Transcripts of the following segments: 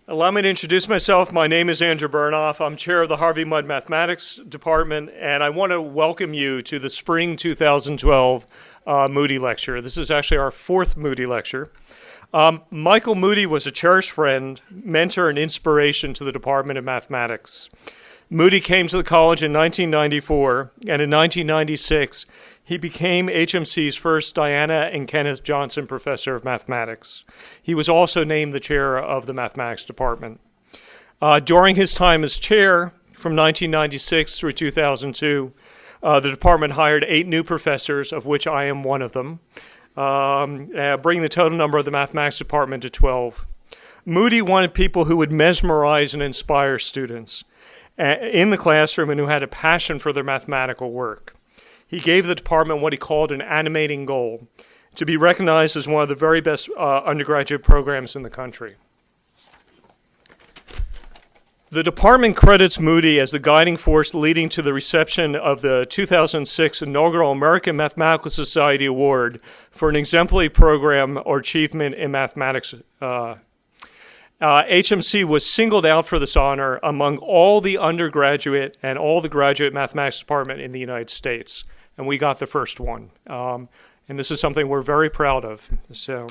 Allow me to introduce myself. My name is Andrew Burnoff. I'm chair of the Harvey Mudd Mathematics Department, and I want to welcome you to the Spring 2012 Moody Lecture. This is actually our fourth Moody Lecture. Michael Moody was a cherished friend, mentor, and inspiration to the Department of Mathematics. Moody came to the college in 1994, and in 1996, he became HMC's first Diana and Kenneth Johnson Professor of Mathematics. He was also named the chair of the Mathematics Department. During his time as chair, from 1996 through 2002, the department hired 8 new professors, of which I am one of them, bringing the total number of the Mathematics Department to 12. Moody wanted people who would mesmerize and inspire students in the classroom and who had a passion for their mathematical work. He gave the department what he called an animating goal, to be recognized as one of the very best undergraduate programs in the country. The department credits Moody as the guiding force leading to the reception of the 2006 inaugural American Mathematical Society Award for an exemplary program or achievement in mathematics. HMC was singled out for this honor among all the undergraduate and all the graduate mathematics department in the United States. And we got the first one. And this is something we're very proud of. So,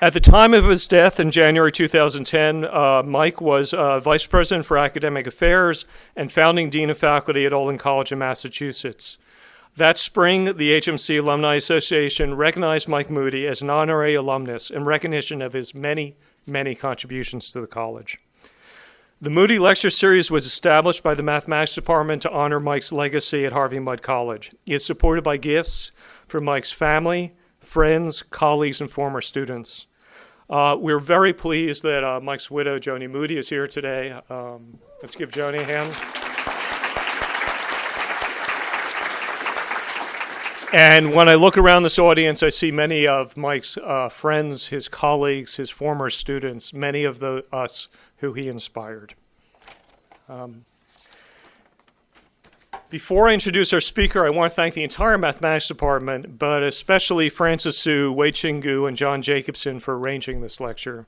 at the time of his death in January 2010, Mike was Vice President for Academic Affairs and founding Dean of Faculty at Olin College in Massachusetts. That spring, the HMC Alumni Association recognized Mike Moody as an honorary alumnus in recognition of his many, many contributions to the college. The Moody Lecture Series was established by the Mathematics Department to honor Mike's legacy at Harvey Mudd College. It is supported by gifts from Mike's family, friends, colleagues, and former students. We're very pleased that Mike's widow, Joni Moody, is here today. Let's give Joni a hand. And when I look around this audience, I see many of Mike's friends, his colleagues, his former students, many of us who he inspired. Before I introduce our speaker, I want to thank the entire mathematics department, but especially Francis Su, Wei Chingu, and John Jacobson for arranging this lecture.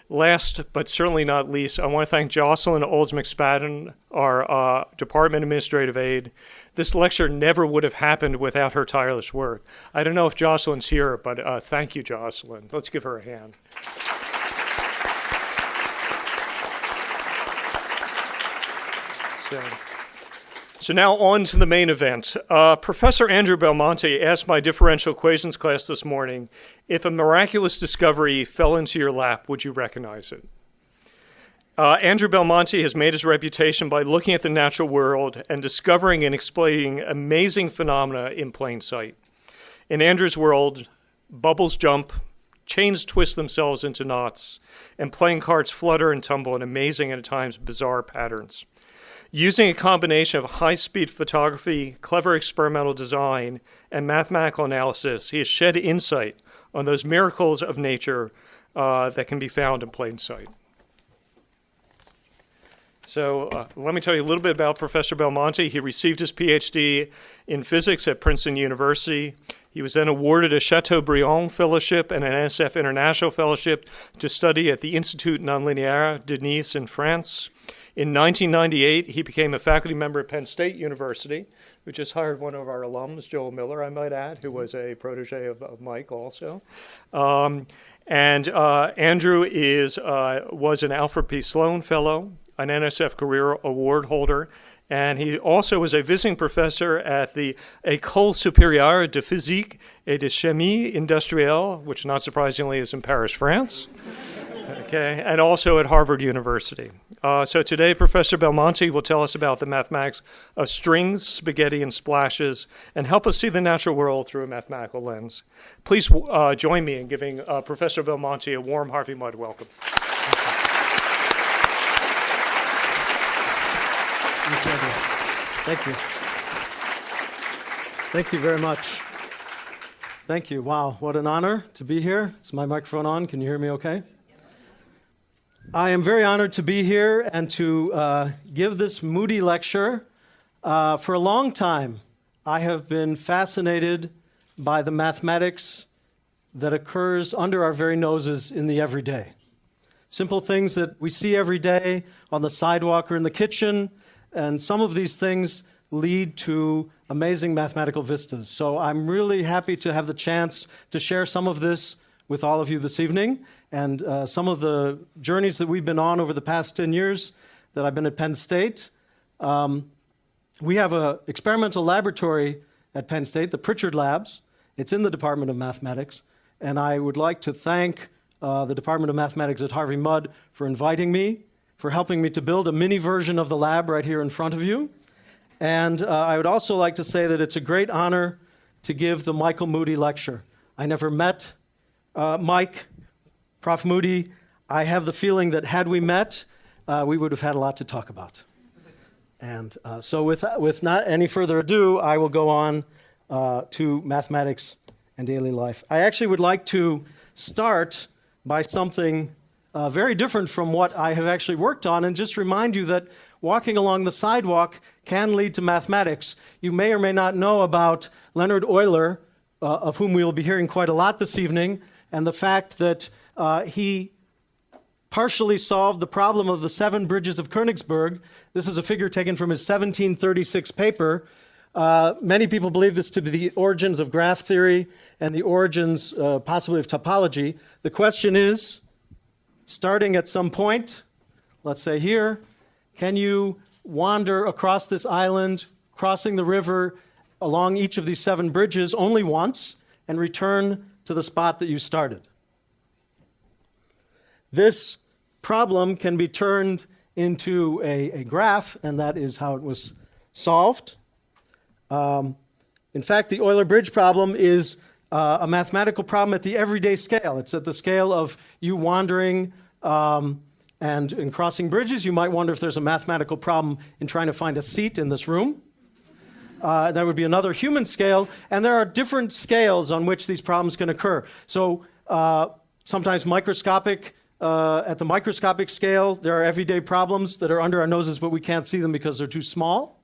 Last, but certainly not least, I want to thank Jocelyn Olds McSpadden, our department administrative aide. This lecture never would have happened without her tireless work. I don't know if Jocelyn's here, but thank you, Jocelyn. Let's give her a hand. So now on to the main event. Professor Andrew Belmonte asked my differential equations class this morning, if a miraculous discovery fell into your lap, would you recognize it? Andrew Belmonte has made his reputation by looking at the natural world and discovering and explaining amazing phenomena in plain sight. In Andrew's world, bubbles jump, chains twist themselves into knots, and playing cards flutter and tumble in amazing and at times bizarre patterns. Using a combination of high-speed photography, clever experimental design, and mathematical analysis, he has shed insight on those miracles of nature that can be found in plain sight. So let me tell you a little bit about Professor Belmonte. He received his PhD in physics at Princeton University. He was then awarded a Chateaubriand Fellowship and an NSF International Fellowship to study at the Institut Nonlinéaire de Nice in France. In 1998, he became a faculty member at Penn State University. We just hired one of our alums, Joel Miller, I might add, who was a protege of Mike also. Andrew was an Alfred P. Sloan Fellow, an NSF Career Award holder, and he also was a visiting professor at the École Supérieure de Physique et de Chimie Industrielle, which not surprisingly is in Paris, France. Okay, and also at Harvard University. So today, Professor Belmonte will tell us about the mathematics of strings, spaghetti, and splashes, and help us see the natural world through a mathematical lens. Please join me in giving Professor Belmonte a warm Harvey Mudd welcome. Thank you. Thank you very much. Thank you. Wow, what an honor to be here. Is my microphone on? Can you hear me okay? I am very honored to be here and to give this Moody lecture. For a long time, I have been fascinated by the mathematics that occurs under our very noses in the everyday. Simple things that we see every day on the sidewalk or in the kitchen, and some of these things lead to amazing mathematical vistas. So I'm really happy to have the chance to share some of this with all of you this evening, and some of the journeys that we've been on over the past 10 years that I've been at Penn State. We have an experimental laboratory at Penn State, the Pritchard Labs. It's in the Department of Mathematics, and I would like to thank the Department of Mathematics at Harvey Mudd for inviting me, for helping me to build a mini version of the lab right here in front of you. And I would also like to say that it's a great honor to give the Michael Moody lecture. I never met Mike, Prof. Moody. I have the feeling that had we met, we would have had a lot to talk about. And so with not any further ado, I will go on to mathematics and daily life. I actually would like to start by something very different from what I have actually worked on, and just remind you that walking along the sidewalk can lead to mathematics. You may or may not know about Leonhard Euler, of whom we will be hearing quite a lot this evening, and the fact that he partially solved the problem of the 7 bridges of Königsberg. This is a figure taken from his 1736 paper. Many people believe this to be the origins of graph theory and the origins possibly of topology. The question is, starting at some point, let's say here, can you wander across this island, crossing the river along each of these 7 bridges only once, and return to the spot that you started? This problem can be turned into a graph, and that is how it was solved. In fact, the Euler bridge problem is a mathematical problem at the everyday scale. It's at the scale of you wandering and in crossing bridges. You might wonder if there's a mathematical problem in trying to find a seat in this room. That would be another human scale, and there are different scales on which these problems can occur. So sometimes at the microscopic scale, there are everyday problems that are under our noses, but we can't see them because they're too small.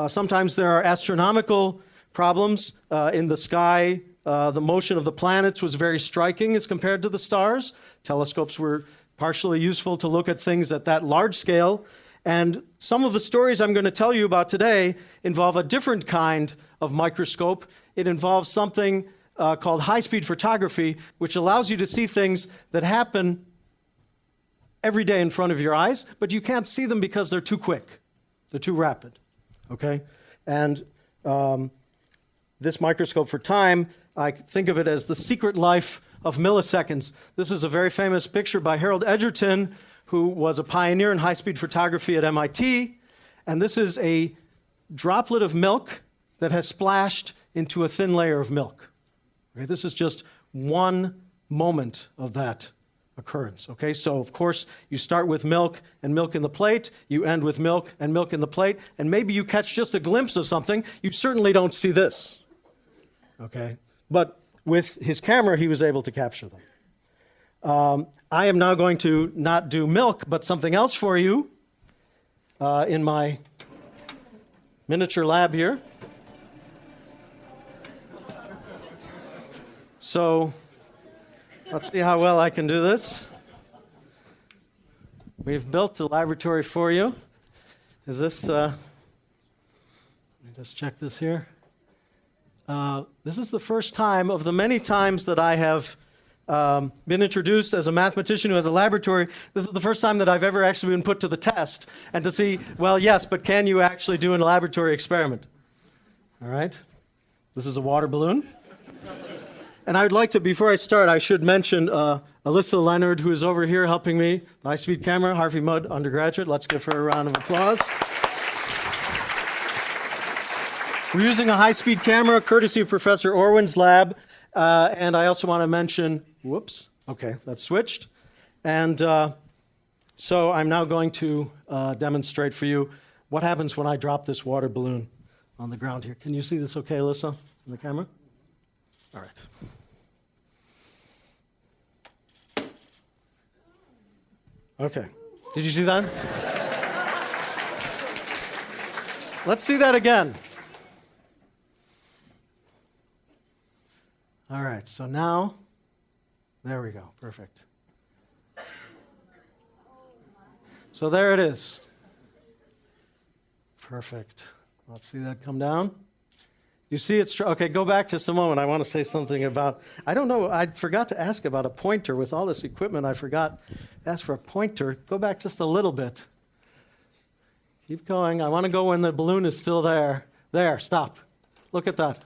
Sometimes there are astronomical problems in the sky. The motion of the planets was very striking as compared to the stars. Telescopes were partially useful to look at things at that large scale. And some of the stories I'm going to tell you about today involve a different kind of microscope. It involves something called high-speed photography, which allows you to see things that happen every day in front of your eyes, but you can't see them because they're too quick. They're too rapid. Okay? And this microscope for time, I think of it as the secret life of milliseconds. This is a very famous picture by Harold Edgerton, who was a pioneer in high-speed photography at MIT. And this is a droplet of milk that has splashed into a thin layer of milk. Okay, this is just one moment of that occurrence. Okay, so of course you start with milk and milk in the plate, you end with milk and milk in the plate, and maybe you catch just a glimpse of something. You certainly don't see this. Okay, but with his camera he was able to capture them. I am now going to not do milk, but something else for you in my miniature lab here. So let's see how well I can do this. We've built a laboratory for you. Is this, let me just check this here. This is the first time of the many times that I have been introduced as a mathematician who has a laboratory. This is the first time that I've ever actually been put to the test and to see, well, yes, but can you actually do a laboratory experiment? All right. This is a water balloon. And I would like to, before I start, I should mention Alyssa Leonard, who is over here helping me, high-speed camera, Harvey Mudd undergraduate. Let's give her a round of applause. We're using a high-speed camera, courtesy of Professor Orwin's lab. And I also want to mention, whoops, okay, that's switched. And so I'm now going to demonstrate for you what happens when I drop this water balloon on the ground here. Can you see this okay, Alyssa, in the camera? All right. Okay. Did you see that? Let's see that again. so now, there we go, perfect. So there it is. Perfect. Let's see that come down. You see it's, okay, go back just a moment. I want to say something about, I don't know, I forgot to ask about a pointer. With all this equipment, I forgot to ask for a pointer. Go back just a little bit. Keep going. I want to go when the balloon is still there. There, stop. Look at that.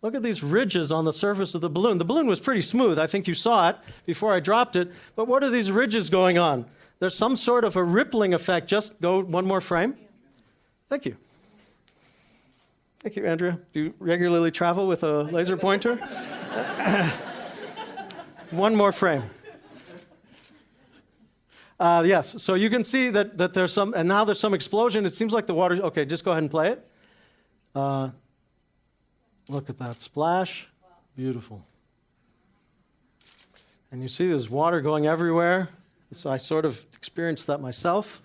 Look at these ridges on the surface of the balloon. The balloon was pretty smooth. I think you saw it before I dropped it. But what are these ridges going on? There's some sort of a rippling effect. Just go one more frame. Thank you. Thank you, Andrea. Do you regularly travel with a laser pointer? One more frame. Yes, so you can see that there's some, and now there's some explosion. It seems like the water, okay, just go ahead and play it. Look at that splash. Beautiful. And you see there's water going everywhere. So I sort of experienced that myself.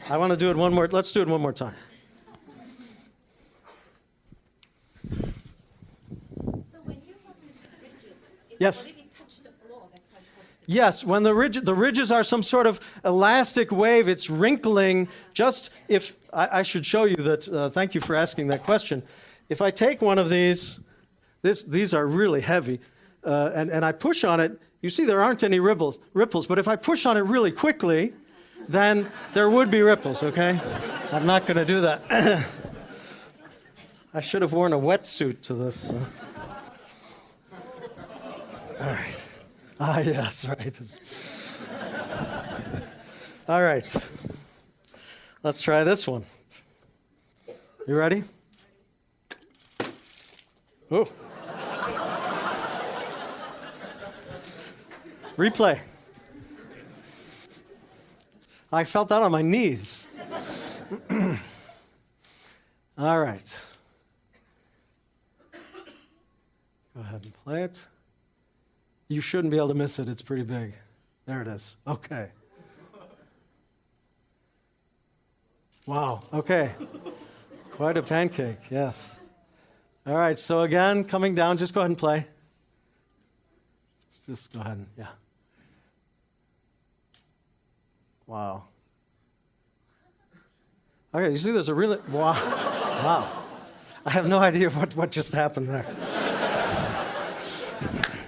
I want to do it one more, let's do it one more time. So when you have these ridges, it Yes. already touched the floor, that's how it was. Yes, when the ridges are some sort of elastic wave, it's wrinkling. Just if, I should show you that, thank you for asking that question. If I take one of these are really heavy, and I push on it, you see there aren't any ripples, but if I push on it really quickly, then there would be ripples, okay? I'm not going to do that. I should have worn a wetsuit to this. All right. Ah, yes, right. All right. Let's try this one. You ready? Oh. Replay. I felt that on my knees. All right. Go ahead and play it. You shouldn't be able to miss it. It's pretty big. There it is. Okay. Wow. Okay. Quite a pancake. Yes. All right. So again, coming down. Just go ahead and play. Just go ahead and, yeah. Wow. Okay, you see there's a really, wow. Wow. I have no idea what just happened there.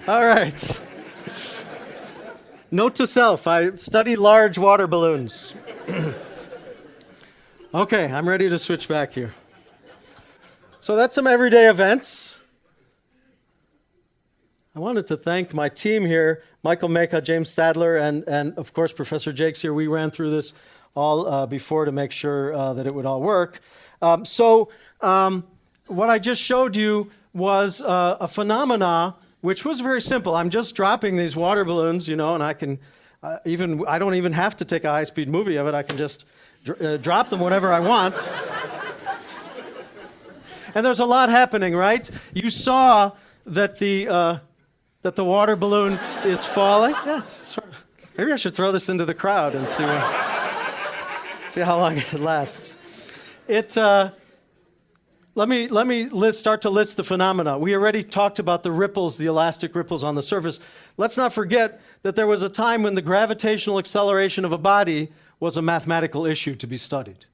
All right. Note to self, I study large water balloons. Okay, I'm ready to switch back here. So that's some everyday events. I wanted to thank my team here, Michael Meka, James Sadler, and of course Professor Jakes here. We ran through this all before to make sure that it would all work. So what I just showed you was a phenomena which was very simple. I'm just dropping these water balloons, and I can I don't even have to take a high-speed movie of it. I can just drop them whenever I want. And there's a lot happening, right? You saw that the water balloon is falling. Yeah, maybe I should throw this into the crowd and see how long it lasts. Let me start to list the phenomena. We already talked about the ripples, the elastic ripples on the surface. Let's not forget that there was a time when the gravitational acceleration of a body was a mathematical issue to be studied.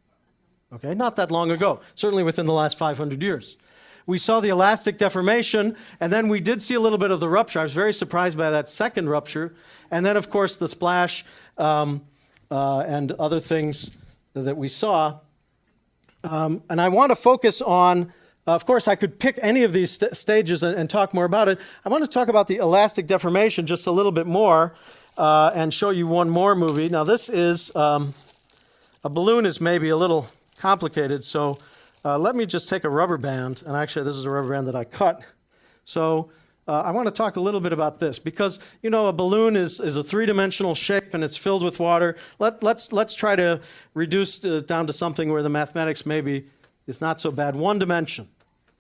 Okay, not that long ago, certainly within the last 500 years. We saw the elastic deformation, and then we did see a little bit of the rupture. I was very surprised by that second rupture. And then, of course, the splash and other things that we saw. And I want to focus on, of course, I could pick any of these stages and talk more about it. I want to talk about the elastic deformation just a little bit more and show you one more movie. Now, this is, a balloon is maybe a little complicated, so let me just take a rubber band, and actually this is a rubber band that I cut. So I want to talk a little bit about this because, a balloon is a three-dimensional shape and it's filled with water. Let's try to reduce down to something where the mathematics maybe is not so bad. One dimension.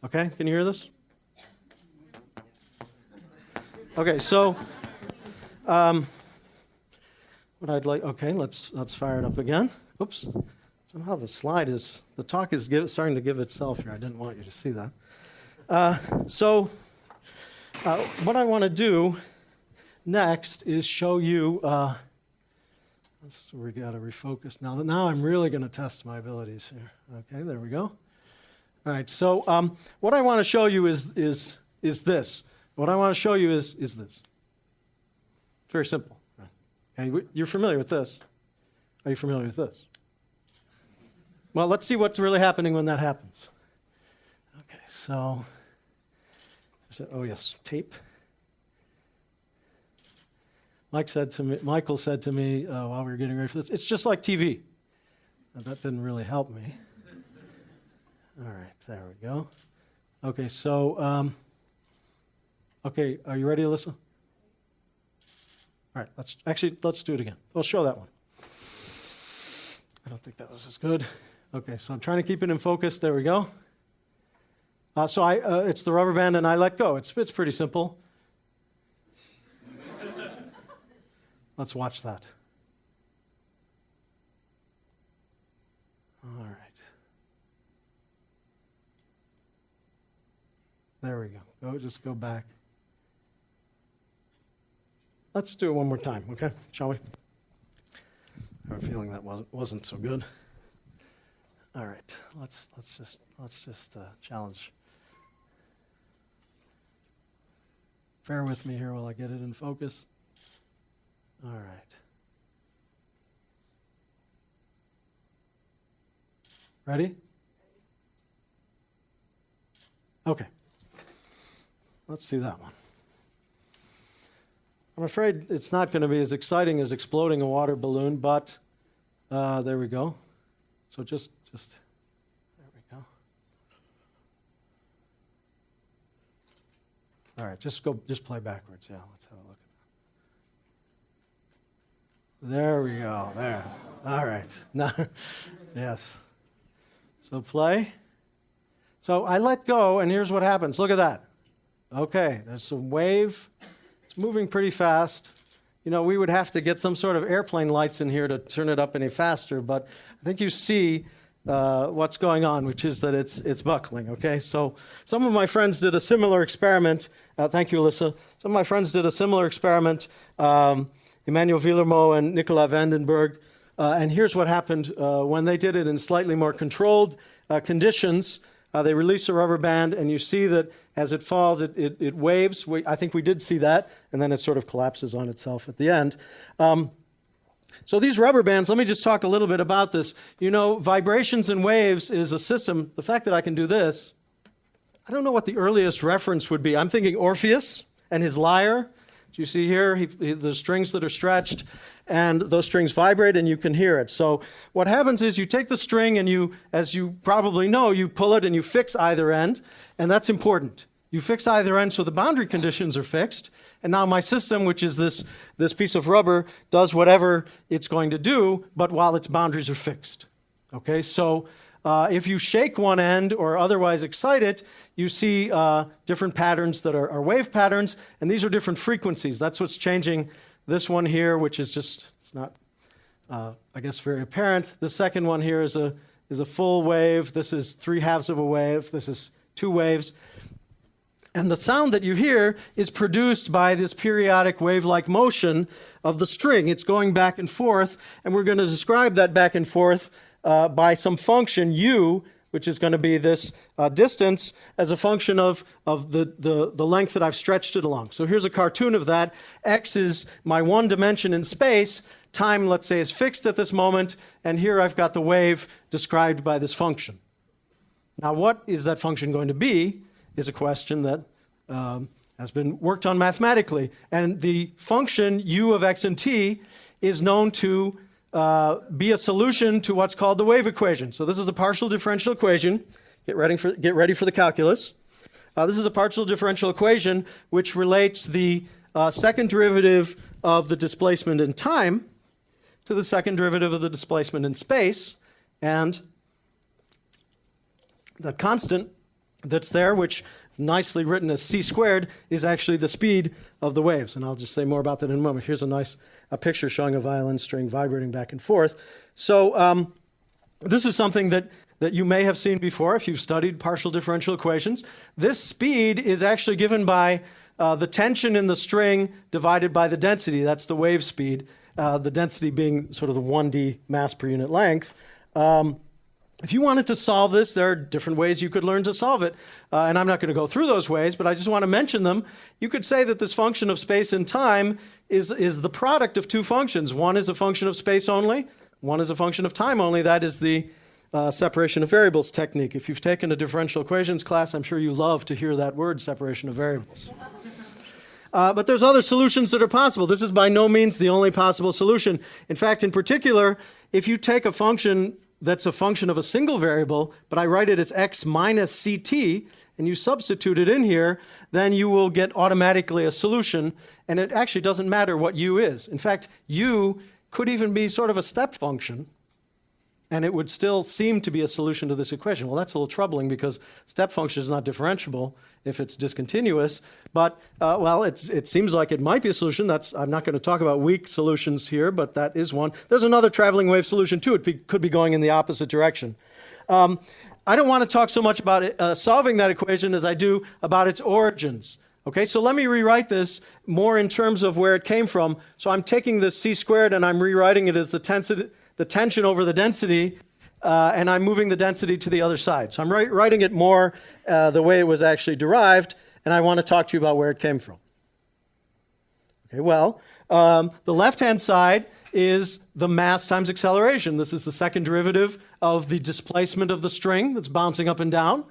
Okay, can you hear this? Okay, so what I'd like, okay, let's fire it up again. Oops. Somehow the talk is starting to give itself here. I didn't want you to see that. So What I want to do next is show you, we got to refocus now. Now I'm really going to test my abilities here. Okay, there we go. All right, so what I want to show you is this. What I want to show you is this. Very simple. Okay, you're familiar with this. Are you familiar with this? Well, let's see what's really happening when that happens. Okay, so, oh yes, tape. Michael said to me while we were getting ready for this, it's just like TV. Now, that didn't really help me. All right, there we go. Okay, so, okay, are you ready, Alyssa? All right, let's do it again. We'll show that one. I don't think that was as good. Okay, so I'm trying to keep it in focus. There we go. It's the rubber band, and I let go. It's pretty simple. Let's watch that. All right. There we go. Just go back. Let's do it one more time, okay? Shall we? I have a feeling that wasn't so good. All right. Let's just challenge. Bear with me here while I get it in focus. All right. Ready? Okay. Let's see that one. I'm afraid it's not going to be as exciting as exploding a water balloon, but there we go. So just there we go. All right, just play backwards. Yeah, let's have a look at that. There we go. There. All right. Now, yes. So play. So I let go, and here's what happens. Look at that. Okay, there's some wave. It's moving pretty fast. You know, we would have to get some sort of airplane lights in here to turn it up any faster, but I think you see what's going on, which is that it's buckling, okay? So some of my friends did a similar experiment. Thank you, Alyssa. Some of my friends did a similar experiment, Emmanuel Villermo and Nicolas Vandenberg, and here's what happened when they did it in slightly more controlled conditions. They release a rubber band, and you see that as it falls, it waves. I think we did see that, and then it sort of collapses on itself at the end. So these rubber bands, let me just talk a little bit about this. You know, vibrations and waves is a system. The fact that I can do this, I don't know what the earliest reference would be. I'm thinking Orpheus and his lyre. You see here, the strings that are stretched, and those strings vibrate, and you can hear it. So what happens is you take the string, and you, as you probably know, you pull it and you fix either end, and that's important. You fix either end so the boundary conditions are fixed, and now my system, which is this piece of rubber, does whatever it's going to do, but while its boundaries are fixed. Okay, so if you shake one end or otherwise excite it, you see different patterns that are wave patterns, and these are different frequencies. That's what's changing this one here, which is just, it's not, I guess, very apparent. The second one here is a full wave. This is 3/2 of a wave. This is 2 waves. And the sound that you hear is produced by this periodic wave-like motion of the string. It's going back and forth, and we're going to describe that back and forth by some function u, which is going to be this distance as a function of the length that I've stretched it along. So here's a cartoon of that. X is my one dimension in space. Time, let's say, is fixed at this moment, and here I've got the wave described by this function. Now, what is that function going to be is a question that has been worked on mathematically. And the function u of x and t is known to be a solution to what's called the wave equation. So this is a partial differential equation. Get ready for the calculus. This is a partial differential equation which relates the second derivative of the displacement in time to the second derivative of the displacement in space. And the constant that's there, which nicely written as c squared, is actually the speed of the waves. And I'll just say more about that in a moment. Here's a picture showing a violin string vibrating back and forth. So this is something that you may have seen before if you've studied partial differential equations. This speed is actually given by the tension in the string divided by the density. That's the wave speed, the density being sort of the 1D mass per unit length. If you wanted to solve this, there are different ways you could learn to solve it. And I'm not going to go through those ways, but I just want to mention them. You could say that this function of space and time is the product of two functions. One is a function of space only. One is a function of time only. That is the separation of variables technique. If you've taken a differential equations class, I'm sure you love to hear that word, separation of variables. But there's other solutions that are possible. This is by no means the only possible solution. In fact, in particular, if you take a function that's a function of a single variable, but I write it as x minus ct, and you substitute it in here, then you will get automatically a solution, and it actually doesn't matter what u is. In fact, u could even be sort of a step function, and it would still seem to be a solution to this equation. Well, that's a little troubling because step function is not differentiable if it's discontinuous, but, well, it seems like it might be a solution. I'm not going to talk about weak solutions here, but that is one. There's another traveling wave solution, too. It could be going in the opposite direction. I don't want to talk so much about solving that equation as I do about its origins. Okay, so let me rewrite this more in terms of where it came from. So I'm taking this c squared and I'm rewriting it as the tension over the density, and I'm moving the density to the other side. So I'm writing it more the way it was actually derived, and I want to talk to you about where it came from. Okay, well, the left-hand side is the mass times acceleration. This is the second derivative of the displacement of the string that's bouncing up and down.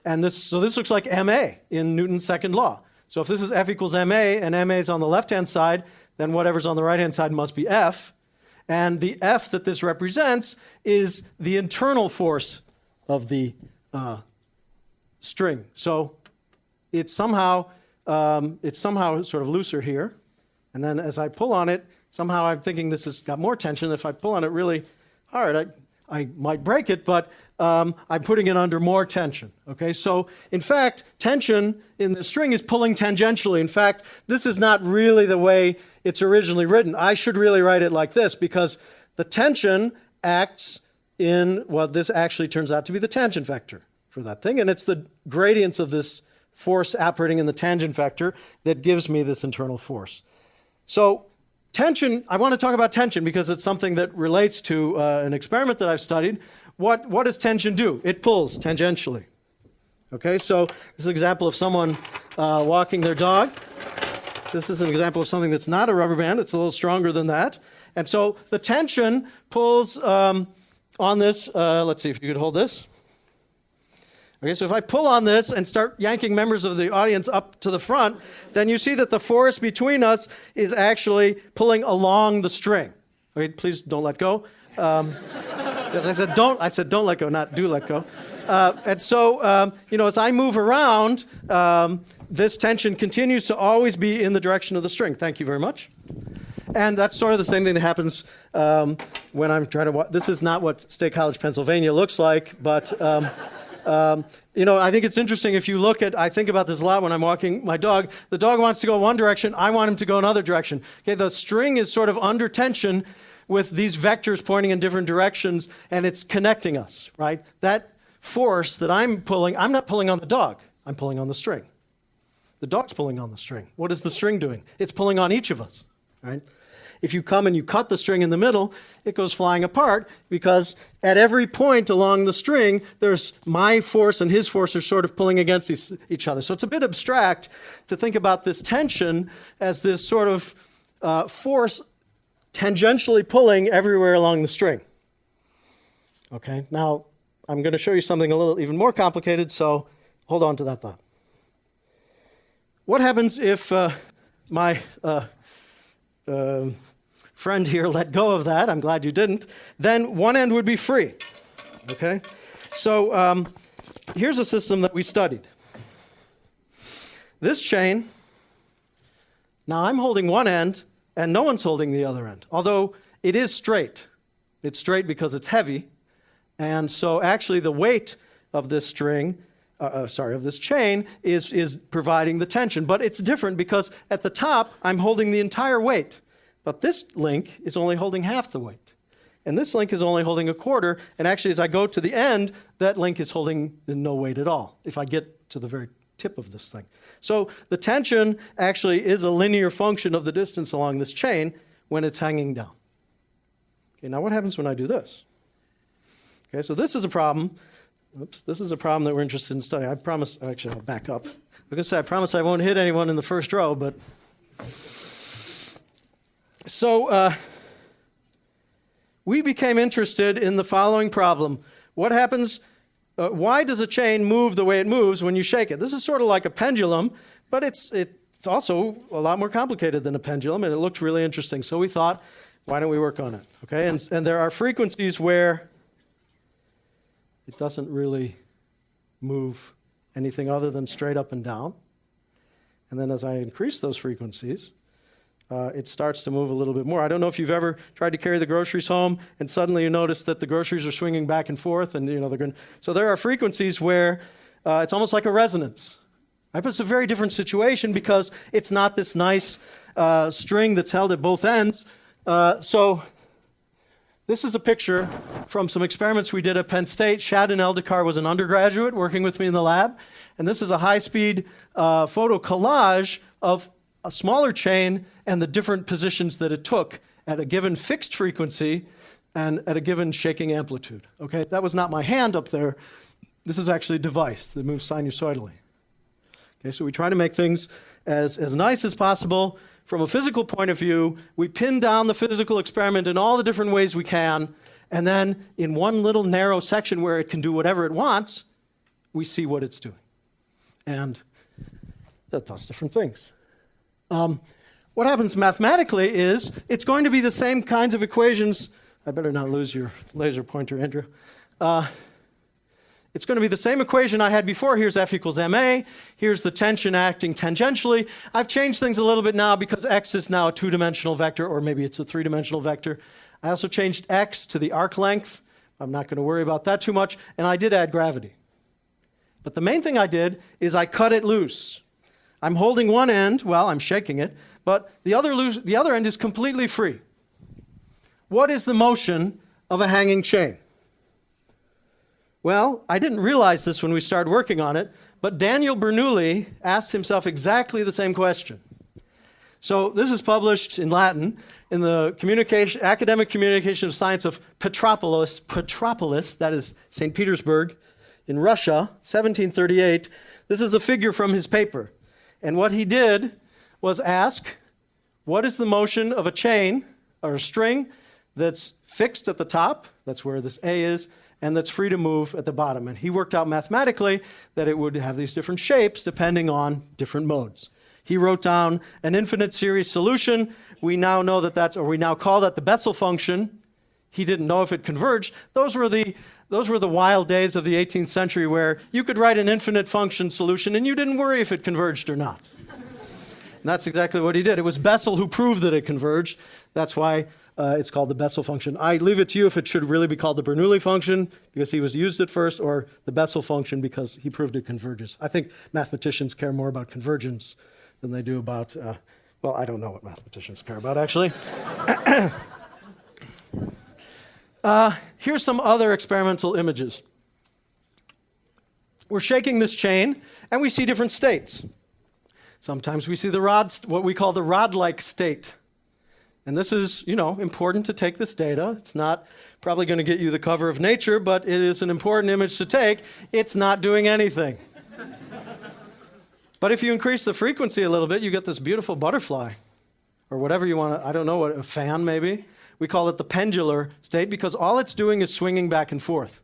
And so this looks like ma in Newton's second law. So if this is F equals ma, and ma is on the left-hand side, then whatever's on the right-hand side must be F. And the F that this represents is the internal force of the string. So it's somehow sort of looser here. And then as I pull on it, somehow I'm thinking this has got more tension. If I pull on it really hard, I might break it, but I'm putting it under more tension. Okay, so in fact, tension in the string is pulling tangentially. In fact, this is not really the way it's originally written. I should really write it like this because the tension acts in what this actually turns out to be the tangent vector for that thing, and it's the gradients of this force operating in the tangent vector that gives me this internal force. So tension, I want to talk about tension because it's something that relates to an experiment that I've studied. What does tension do? It pulls tangentially. Okay, so this is an example of someone walking their dog. This is an example of something that's not a rubber band. It's a little stronger than that. And so the tension pulls on this. Let's see if you could hold this. Okay, so if I pull on this and start yanking members of the audience up to the front, then you see that the force between us is actually pulling along the string. Okay, please don't let go. As I said, don't let go, not do let go. And so, as I move around, this tension continues to always be in the direction of the string. Thank you very much. And that's sort of the same thing that happens when I'm trying to this is not what State College, Pennsylvania looks like, but I think it's interesting if you look at, I think about this a lot when I'm walking my dog. The dog wants to go one direction. I want him to go another direction. Okay, the string is sort of under tension with these vectors pointing in different directions, and it's connecting us, right? That force that I'm pulling, I'm not pulling on the dog. I'm pulling on the string. The dog's pulling on the string. What is the string doing? It's pulling on each of us, right? If you come and you cut the string in the middle, it goes flying apart because at every point along the string, there's my force and his force are sort of pulling against each other. So it's a bit abstract to think about this tension as this sort of force tangentially pulling everywhere along the string. Okay, now I'm going to show you something a little even more complicated, so hold on to that thought. What happens if my friend here let go of that? I'm glad you didn't. Then one end would be free. Okay? So here's a system that we studied. This chain, now I'm holding one end, and no one's holding the other end, although it is straight. It's straight because it's heavy, and so actually the weight of this string, of this chain is providing the tension. But it's different because at the top, I'm holding the entire weight. But this link is only holding half the weight. And this link is only holding a quarter. And actually, as I go to the end, that link is holding no weight at all, if I get to the very tip of this thing. So the tension actually is a linear function of the distance along this chain when it's hanging down. Okay, now what happens when I do this? Okay, so this is a problem. Oops, this is a problem that we're interested in studying. I promise, actually, I'll back up. I was going to say, I promise I won't hit anyone in the first row, but... So we became interested in the following problem. What happens, why does a chain move the way it moves when you shake it? This is sort of like a pendulum, but it's also a lot more complicated than a pendulum, and it looked really interesting. So we thought, why don't we work on it? Okay, and there are frequencies where it doesn't really move anything other than straight up and down. And then as I increase those frequencies, it starts to move a little bit more. I don't know if you've ever tried to carry the groceries home and suddenly you notice that the groceries are swinging back and forth, and they're going. So there are frequencies where it's almost like a resonance. Right? But it's a very different situation because it's not this nice string that's held at both ends. So this is a picture from some experiments we did at Penn State. Shadon Eldikar was an undergraduate working with me in the lab, and this is a high-speed photo collage of a smaller chain and the different positions that it took at a given fixed frequency and at a given shaking amplitude. Okay, that was not my hand up there. This is actually a device that moves sinusoidally. Okay, so we try to make things as nice as possible. From a physical point of view, we pin down the physical experiment in all the different ways we can, and then in one little narrow section where it can do whatever it wants, we see what it's doing. And that does different things. What happens mathematically is it's going to be the same kinds of equations. I better not lose your laser pointer, Andrew. It's going to be the same equation I had before. Here's F equals ma. Here's the tension acting tangentially. I've changed things a little bit now because x is now a two-dimensional vector, or maybe it's a three-dimensional vector. I also changed x to the arc length. I'm not going to worry about that too much. And I did add gravity. But the main thing I did is I cut it loose. I'm holding one end, well, I'm shaking it, but the other end is completely free. What is the motion of a hanging chain? Well, I didn't realize this when we started working on it, but Daniel Bernoulli asked himself exactly the same question. So this is published in Latin in the Academic Communication of Science of Petropolis, that is St. Petersburg, in Russia, 1738. This is a figure from his paper. And what he did was ask, what is the motion of a chain or a string that's fixed at the top, that's where this A is, and that's free to move at the bottom? And he worked out mathematically that it would have these different shapes depending on different modes. He wrote down an infinite series solution. We now know that we now call that the Bessel function. He didn't know if it converged. Those were the wild days of the 18th century where you could write an infinite function solution and you didn't worry if it converged or not. And that's exactly what he did. It was Bessel who proved that it converged. That's why it's called the Bessel function. I leave it to you if it should really be called the Bernoulli function because he used it first, or the Bessel function because he proved it converges. I think mathematicians care more about convergence than they do about, well, I don't know what mathematicians care about, actually. Here's some other experimental images. We're shaking this chain, and we see different states. Sometimes we see what we call the rod-like state. And this is, important to take this data. It's not probably going to get you the cover of Nature, but it is an important image to take. It's not doing anything. But if you increase the frequency a little bit, you get this beautiful butterfly, or whatever you want to, I don't know, a fan maybe. We call it the pendular state because all it's doing is swinging back and forth.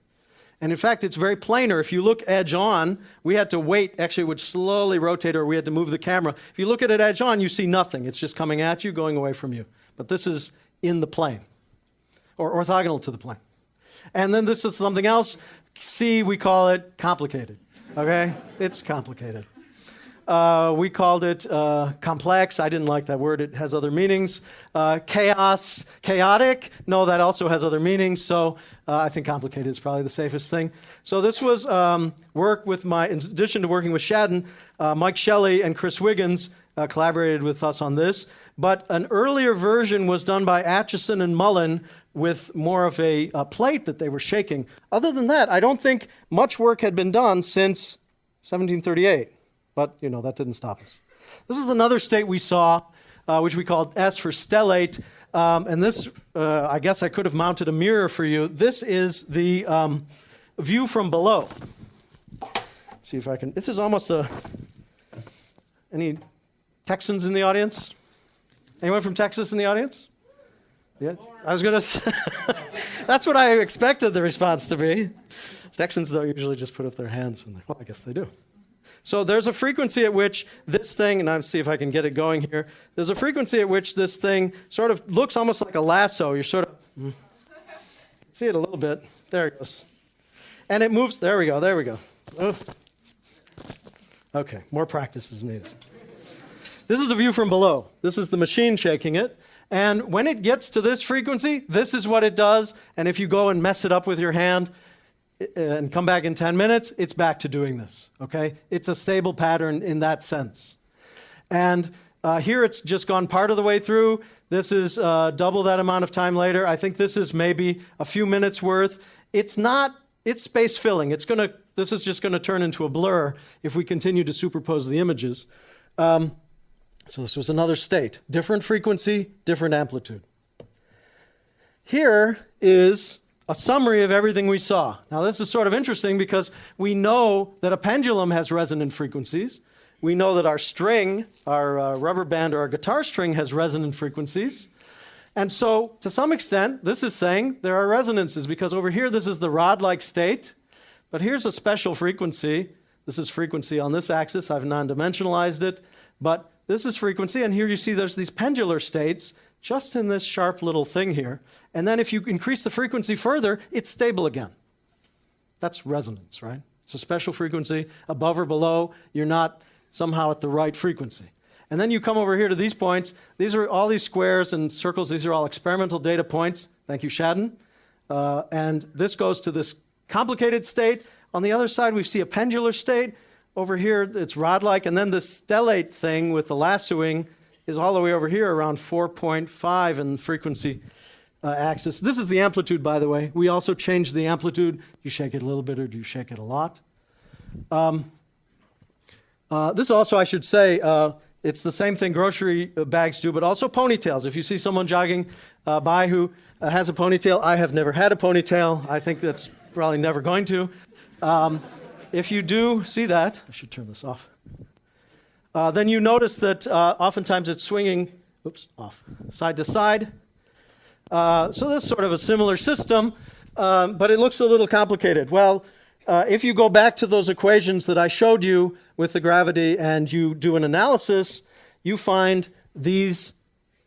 And in fact, it's very planar. If you look edge on, we had to wait. Actually, it would slowly rotate, or we had to move the camera. If you look at it edge on, you see nothing. It's just coming at you, going away from you. But this is in the plane, or orthogonal to the plane. And then this is something else. C, we call it complicated. Okay? It's complicated. We called it complex. I didn't like that word. It has other meanings. Chaotic. No, that also has other meanings. So I think complicated is probably the safest thing. So this was work with in addition to working with Shadon, Mike Shelley and Chris Wiggins collaborated with us on this. But an earlier version was done by Atchison and Mullen with more of a plate that they were shaking. Other than that, I don't think much work had been done since 1738. But, that didn't stop us. This is another state we saw, which we called S for stellate. And this, I guess I could have mounted a mirror for you. This is the view from below. Let's see if I can. This is almost any Texans in the audience? Anyone from Texas in the audience? Yeah, I was going to say, that's what I expected the response to be. Texans don't usually just put up their hands when I guess they do. So there's a frequency at which this thing, and I'll see if I can get it going here. There's a frequency at which this thing sort of looks almost like a lasso. You're sort of, see it a little bit. There it goes. And it moves, there we go. Oh. Okay, more practice is needed. This is a view from below. This is the machine shaking it. And when it gets to this frequency, this is what it does. And if you go and mess it up with your hand and come back in 10 minutes, it's back to doing this, okay? It's a stable pattern in that sense. And here it's just gone part of the way through. This is double that amount of time later. I think this is maybe a few minutes worth. It's space filling. This is just going to turn into a blur if we continue to superpose the images. So this was another state. Different frequency, different amplitude. Here is a summary of everything we saw. Now this is sort of interesting because we know that a pendulum has resonant frequencies. We know that our string, our rubber band or our guitar string has resonant frequencies. And so to some extent, this is saying there are resonances because over here this is the rod-like state, but here's a special frequency. This is frequency on this axis. I've non-dimensionalized it, but this is frequency, and here you see there's these pendular states just in this sharp little thing here. And then if you increase the frequency further, it's stable again. That's resonance, right? It's a special frequency. Above or below, you're not somehow at the right frequency. And then you come over here to these points. These are all these squares and circles. These are all experimental data points. Thank you, Shadden. And this goes to this complicated state. On the other side, we see a pendular state. Over here, it's rod-like, and then the stellate thing with the lassoing is all the way over here around 4.5 in the frequency axis. This is the amplitude, by the way. We also changed the amplitude. You shake it a little bit or do you shake it a lot? This also, I should say, it's the same thing grocery bags do, but also ponytails. If you see someone jogging by who has a ponytail, I have never had a ponytail. I think that's probably never going to. If you do see that, I should turn this off, then you notice that oftentimes it's swinging, off, side to side. So this is sort of a similar system, but it looks a little complicated. Well, if you go back to those equations that I showed you with the gravity and you do an analysis, you find these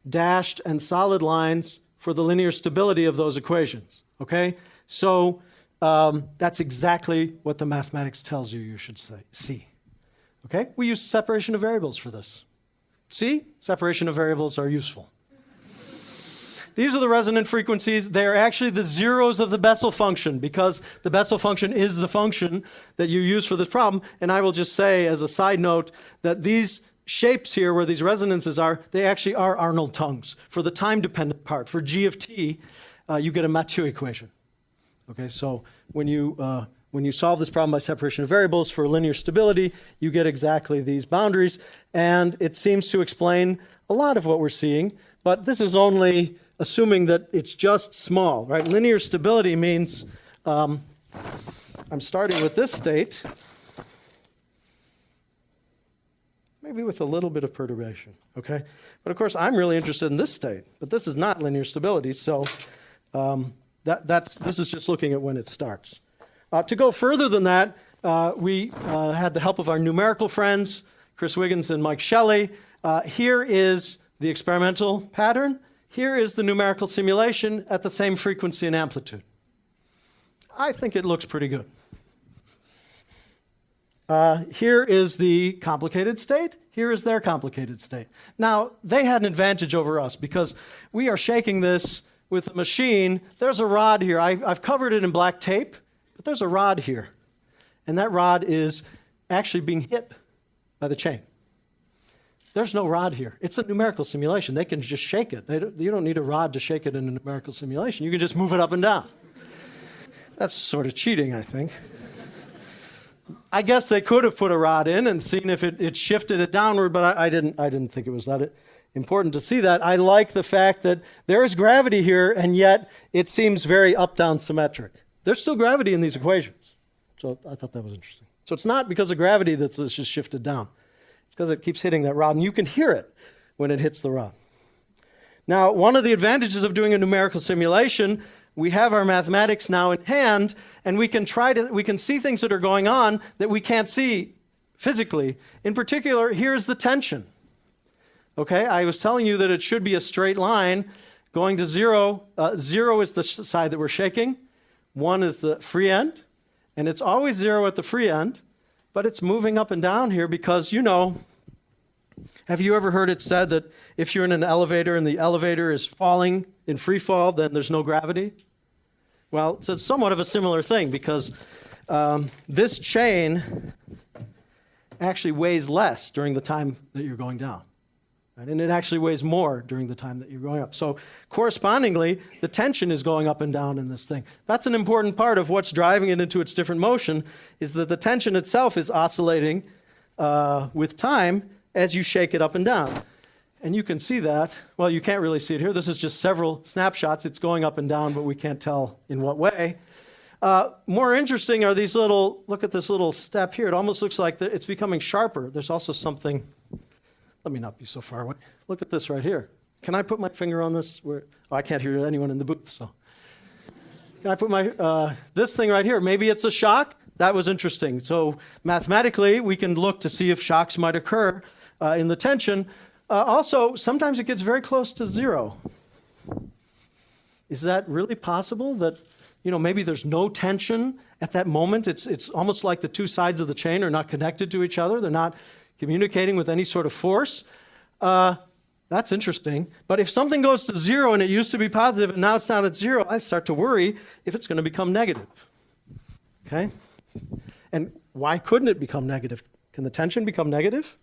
dashed and solid lines for the linear stability of those equations, okay? So that's exactly what the mathematics tells you should see. Okay? We use separation of variables for this. See? Separation of variables are useful. These are the resonant frequencies. They are actually the zeros of the Bessel function because the Bessel function is the function that you use for this problem. And I will just say as a side note that these shapes here where these resonances are, they actually are Arnold tongues. For the time-dependent part, for g of t, you get a Mathieu equation. Okay, so when you solve this problem by separation of variables for linear stability, you get exactly these boundaries, and it seems to explain a lot of what we're seeing, but this is only assuming that it's just small, right? Linear stability means I'm starting with this state, maybe with a little bit of perturbation, okay? But of course, I'm really interested in this state, but this is not linear stability, so this is just looking at when it starts. To go further than that, we had the help of our numerical friends, Chris Wiggins and Mike Shelley. Here is the experimental pattern. Here is the numerical simulation at the same frequency and amplitude. I think it looks pretty good. Here is the complicated state. Here is their complicated state. Now, they had an advantage over us because we are shaking this with a machine. There's a rod here. I've covered it in black tape, but there's a rod here. And that rod is actually being hit by the chain. There's no rod here. It's a numerical simulation. They can just shake it. You don't need a rod to shake it in a numerical simulation. You can just move it up and down. That's sort of cheating, I think. I guess they could have put a rod in and seen if it shifted it downward, but I didn't think it was that important to see that. I like the fact that there is gravity here, and yet it seems very up-down symmetric. There's still gravity in these equations. So I thought that was interesting. So it's not because of gravity that it's just shifted down. It's because it keeps hitting that rod, and you can hear it when it hits the rod. Now, one of the advantages of doing a numerical simulation, we have our mathematics now in hand, and we can see things that are going on that we can't see physically. In particular, here's the tension. Okay, I was telling you that it should be a straight line going to 0. 0 is the side that we're shaking. 1 is the free end. And it's always 0 at the free end. But it's moving up and down here because, have you ever heard it said that if you're in an elevator and the elevator is falling in free fall, then there's no gravity? Well, it's somewhat of a similar thing because this chain actually weighs less during the time that you're going down. Right? And it actually weighs more during the time that you're going up. So correspondingly, the tension is going up and down in this thing. That's an important part of what's driving it into its different motion, is that the tension itself is oscillating with time as you shake it up and down. And you can see that. Well, you can't really see it here. This is just several snapshots. It's going up and down, but we can't tell in what way. More interesting are these look at this little step here. It almost looks like it's becoming sharper. There's also something, let me not be so far away. Look at this right here. Can I put my finger on this? I can't hear anyone in the booth, so. Can I put this thing right here? Maybe it's a shock. That was interesting. So mathematically, we can look to see if shocks might occur in the tension. Also, sometimes it gets very close to 0. Is that really possible that, maybe there's no tension at that moment? It's almost like the two sides of the chain are not connected to each other. They're not communicating with any sort of force. That's interesting. But if something goes to 0 and it used to be positive and now it's down at 0, I start to worry if it's going to become negative. Okay? And why couldn't it become negative? Can the tension become negative?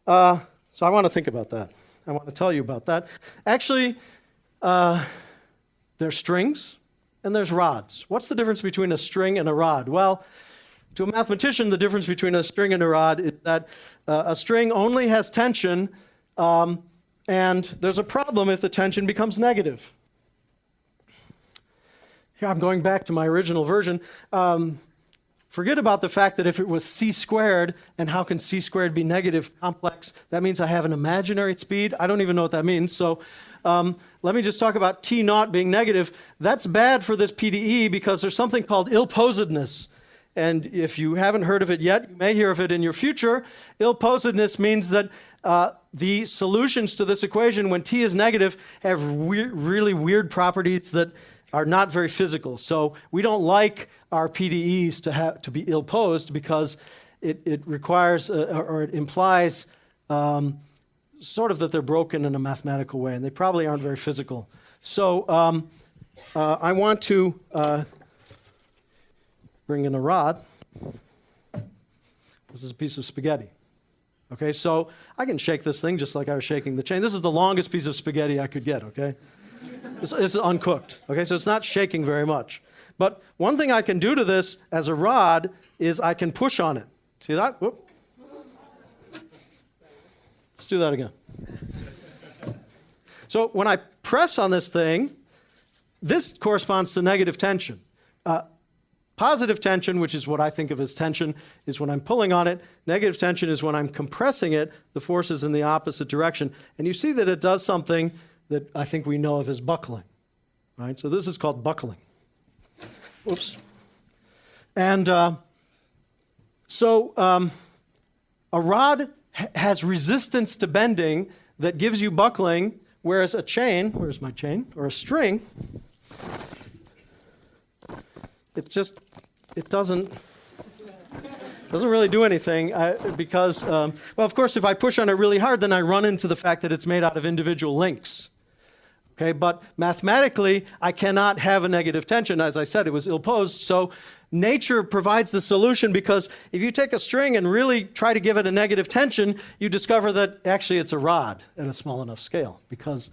So I want to think about that. I want to tell you about that. Actually, there's strings and there's rods. What's the difference between a string and a rod? Well, to a mathematician, the difference between a string and a rod is that a string only has tension, and there's a problem if the tension becomes negative. Here, I'm going back to my original version. Forget about the fact that if it was c squared, and how can c squared be negative complex? That means I have an imaginary speed. I don't even know what that means. So let me just talk about t naught being negative. That's bad for this PDE because there's something called ill-posedness. And if you haven't heard of it yet, you may hear of it in your future. Ill-posedness means that the solutions to this equation, when t is negative, have really weird properties that are not very physical. So we don't like our PDEs to be ill-posed because it requires or it implies sort of that they're broken in a mathematical way, and they probably aren't very physical. So I want to bring in a rod. This is a piece of spaghetti. Okay, so I can shake this thing just like I was shaking the chain. This is the longest piece of spaghetti I could get, okay? This is uncooked, okay? So it's not shaking very much. But one thing I can do to this as a rod is I can push on it. See that? Whoop. Let's do that again. So when I press on this thing, this corresponds to negative tension. Positive tension, which is what I think of as tension, is when I'm pulling on it. Negative tension is when I'm compressing it. The force is in the opposite direction. And you see that it does something that I think we know of as buckling. Right? So this is called buckling. Oops. And so a rod has resistance to bending that gives you buckling, whereas a chain, where's my chain, or a string, it doesn't really do anything because, well, of course, if I push on it really hard, then I run into the fact that it's made out of individual links. Okay, but mathematically, I cannot have a negative tension. As I said, it was ill-posed. So nature provides the solution because if you take a string and really try to give it a negative tension, you discover that actually it's a rod at a small enough scale because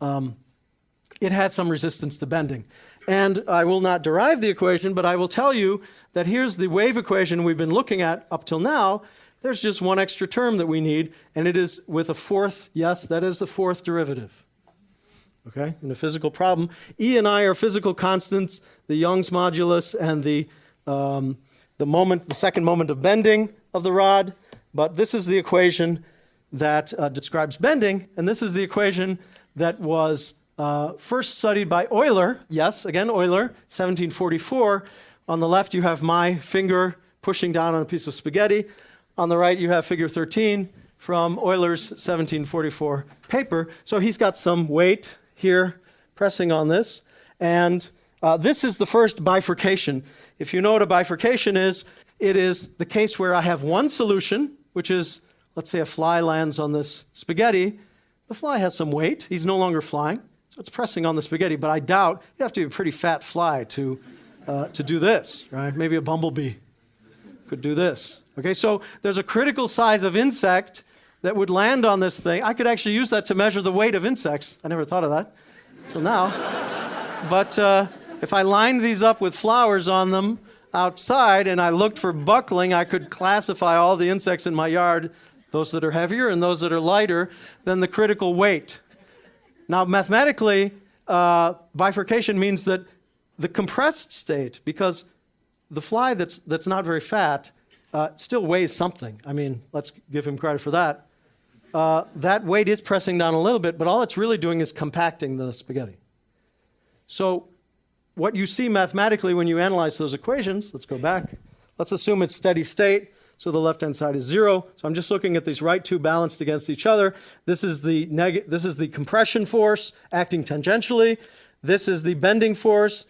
it has some resistance to bending. And I will not derive the equation, but I will tell you that here's the wave equation we've been looking at up till now. There's just one extra term that we need, and it is with a fourth, yes, that is the fourth derivative. Okay, in a physical problem. E and I are physical constants, the Young's modulus and the second moment of bending of the rod. But this is the equation that describes bending, and this is the equation that was first studied by Euler. Yes, again, Euler, 1744. On the left, you have my finger pushing down on a piece of spaghetti. On the right, you have figure 13 from Euler's 1744 paper. So he's got some weight here pressing on this. And this is the first bifurcation. If you know what a bifurcation is, it is the case where I have one solution, which is, let's say a fly lands on this spaghetti. The fly has some weight. He's no longer flying. So it's pressing on the spaghetti. But I doubt you have to be a pretty fat fly to do this, right? Maybe a bumblebee could do this. Okay, so there's a critical size of insect that would land on this thing. I could actually use that to measure the weight of insects. I never thought of that until now. But if I lined these up with flowers on them outside and I looked for buckling, I could classify all the insects in my yard, those that are heavier and those that are lighter, than the critical weight. Now, mathematically, bifurcation means that the compressed state, because the fly that's not very fat still weighs something. I mean, let's give him credit for that. That weight is pressing down a little bit, but all it's really doing is compacting the spaghetti. So what you see mathematically when you analyze those equations, let's go back. Let's assume it's steady state, so the left-hand side is 0. So I'm just looking at these right two balanced against each other. This is the compression force acting tangentially. This is the bending force,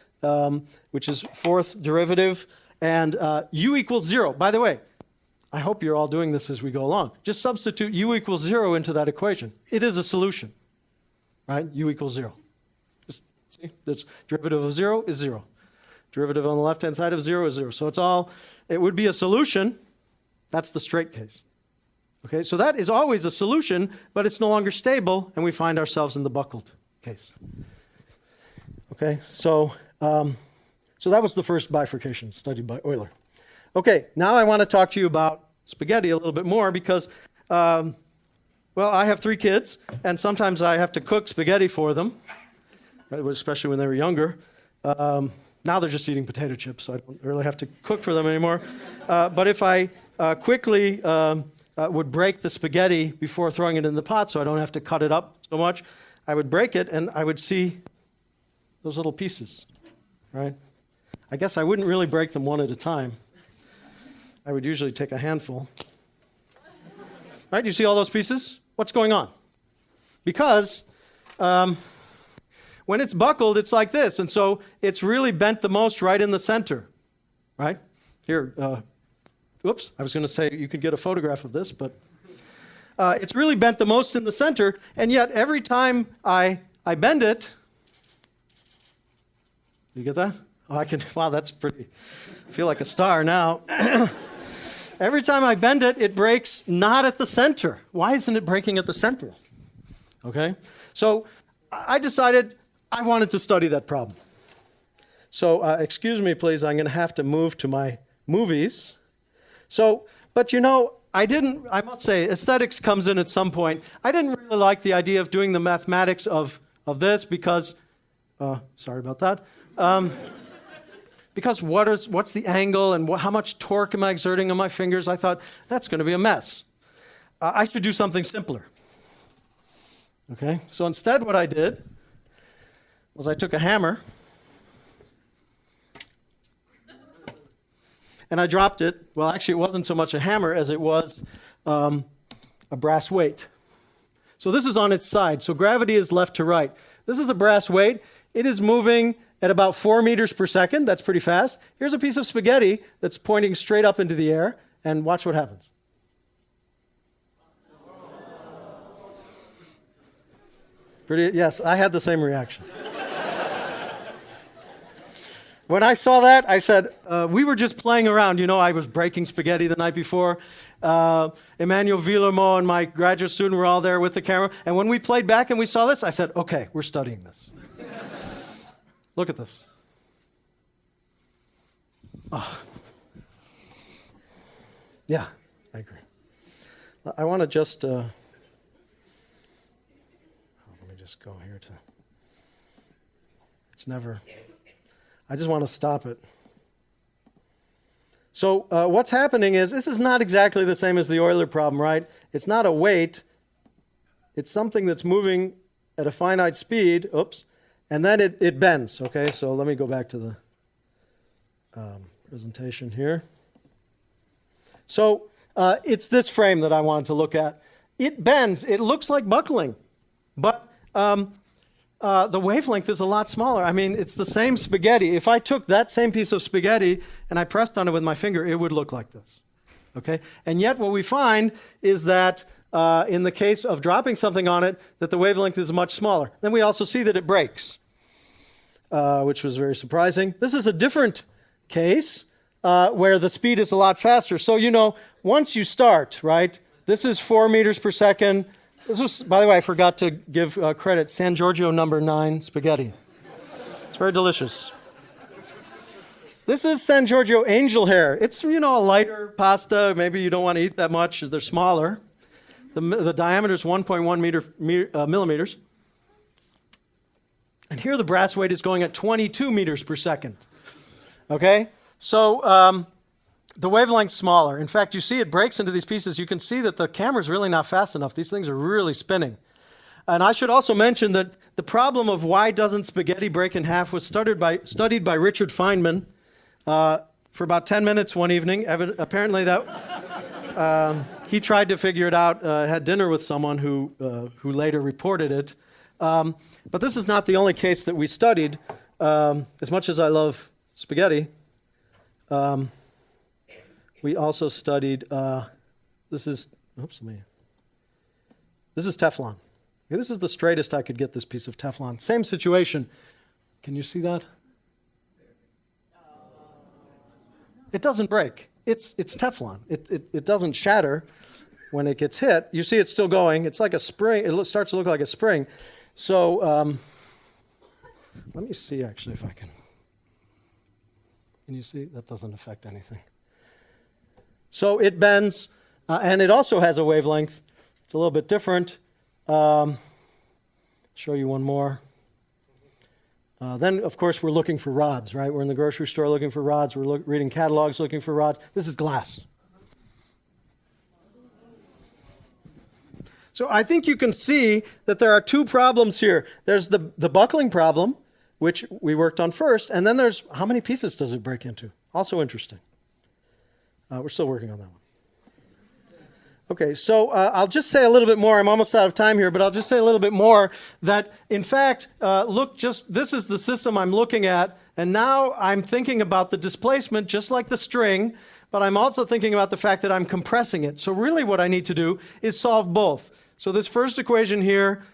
which is fourth derivative. And u equals 0. By the way, I hope you're all doing this as we go along. Just substitute u equals 0 into that equation. It is a solution, right? U equals 0. Just see, this derivative of 0 is 0. Derivative on the left-hand side of 0 is 0. So it would be a solution. That's the straight case. Okay, so that is always a solution, but it's no longer stable, and we find ourselves in the buckled case. Okay, so that was the first bifurcation studied by Euler. Okay, now I want to talk to you about spaghetti a little bit more because, I have 3 kids, and sometimes I have to cook spaghetti for them, right, especially when they were younger. Now they're just eating potato chips, so I don't really have to cook for them anymore. But if I quickly would break the spaghetti before throwing it in the pot so I don't have to cut it up so much, I would break it, and I would see those little pieces, right? I guess I wouldn't really break them one at a time. I would usually take a handful. Right, you see all those pieces? What's going on? Because when it's buckled, it's like this. And so it's really bent the most right in the center, right? Here, whoops, I was going to say you could get a photograph of this, but it's really bent the most in the center. And yet every time I bend it, you get that? Oh, wow, that's pretty, I feel like a star now. Every time I bend it, it breaks not at the center. Why isn't it breaking at the center? Okay, so I decided I wanted to study that problem. So excuse me, please, I'm going to have to move to my movies. So, but I must say, aesthetics comes in at some point. I didn't really like the idea of doing the mathematics of this because, sorry about that. Because what's the angle and how much torque am I exerting on my fingers? I thought, that's going to be a mess. I should do something simpler. Okay, so instead what I did was I took a hammer and I dropped it. Well, actually it wasn't so much a hammer as it was a brass weight. So this is on its side. So gravity is left to right. This is a brass weight. It is moving at about 4 meters per second. That's pretty fast. Here's a piece of spaghetti that's pointing straight up into the air, and watch what happens. Yes, I had the same reaction. When I saw that, I said, we were just playing around. I was breaking spaghetti the night before. Emmanuel Villermo and my graduate student were all there with the camera. And when we played back and we saw this, I said, okay, we're studying this. Look at this. Yeah, I agree. I want to just, let me just go here to, it's never, I just want to stop it. So what's happening is, this is not exactly the same as the Euler problem, right? It's not a weight, it's something that's moving at a finite speed, and then it bends, okay? So let me go back to the presentation here. So it's this frame that I wanted to look at. It bends. It looks like buckling, but the wavelength is a lot smaller. I mean, it's the same spaghetti. If I took that same piece of spaghetti and I pressed on it with my finger, it would look like this, okay? And yet what we find is that in the case of dropping something on it, that the wavelength is much smaller. Then we also see that it breaks, which was very surprising. This is a different case where the speed is a lot faster. So, you know, once you start, right, this is 4 meters per second. This was, by the way, I forgot to give credit, San Giorgio number 9 spaghetti. It's very delicious. This is San Giorgio angel hair. It's, you know, a lighter pasta. Maybe you don't want to eat that much. They're smaller. The diameter is 1.1 millimeters. And here the brass weight is going at 22 meters per second. Okay? So the wavelength's smaller. In fact, you see it breaks into these pieces. You can see that the camera's really not fast enough. These things are really spinning. And I should also mention that the problem of why doesn't spaghetti break in half was studied by Richard Feynman for about 10 minutes one evening. Apparently that he tried to figure it out, had dinner with someone who later reported it. But this is not the only case that we studied. As much as I love spaghetti, we also studied, this is Teflon. Okay, this is the straightest I could get this piece of Teflon. Same situation. Can you see that? It doesn't break. It's Teflon. It doesn't shatter when it gets hit. You see it's still going. It's like a spring. It starts to look like a spring. So let me see actually if I can. Can you see? That doesn't affect anything. So it bends, and it also has a wavelength. It's a little bit different. Show you one more. Then, of course, we're looking for rods, right? We're in the grocery store looking for rods. We're reading catalogs looking for rods. This is glass. So I think you can see that there are two problems here. There's the buckling problem, which we worked on first, and then there's how many pieces does it break into? Also interesting. We're still working on that one. Okay, so I'll just say a little bit more. I'm almost out of time here, but I'll just say a little bit more that, in fact, this is the system I'm looking at, and now I'm thinking about the displacement just like the string, but I'm also thinking about the fact that I'm compressing it. So really what I need to do is solve both. So this first equation here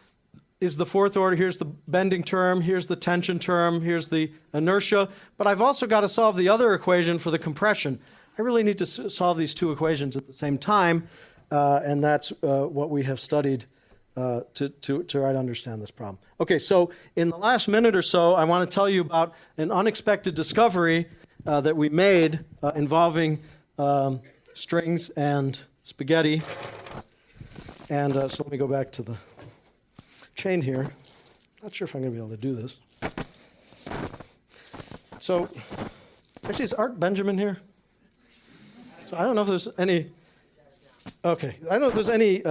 is the fourth order. Here's the bending term, here's the tension term, here's the inertia, but I've also got to solve the other equation for the compression. I really need to solve these two equations at the same time, and that's what we have studied to try to understand this problem. Okay, so in the last minute or so, I want to tell you about an unexpected discovery that we made involving strings and spaghetti. And so let me go back to the chain here. Not sure if I'm going to be able to do this. So, actually, is Art Benjamin here? So I don't know if there's any. Okay, I don't know if there's any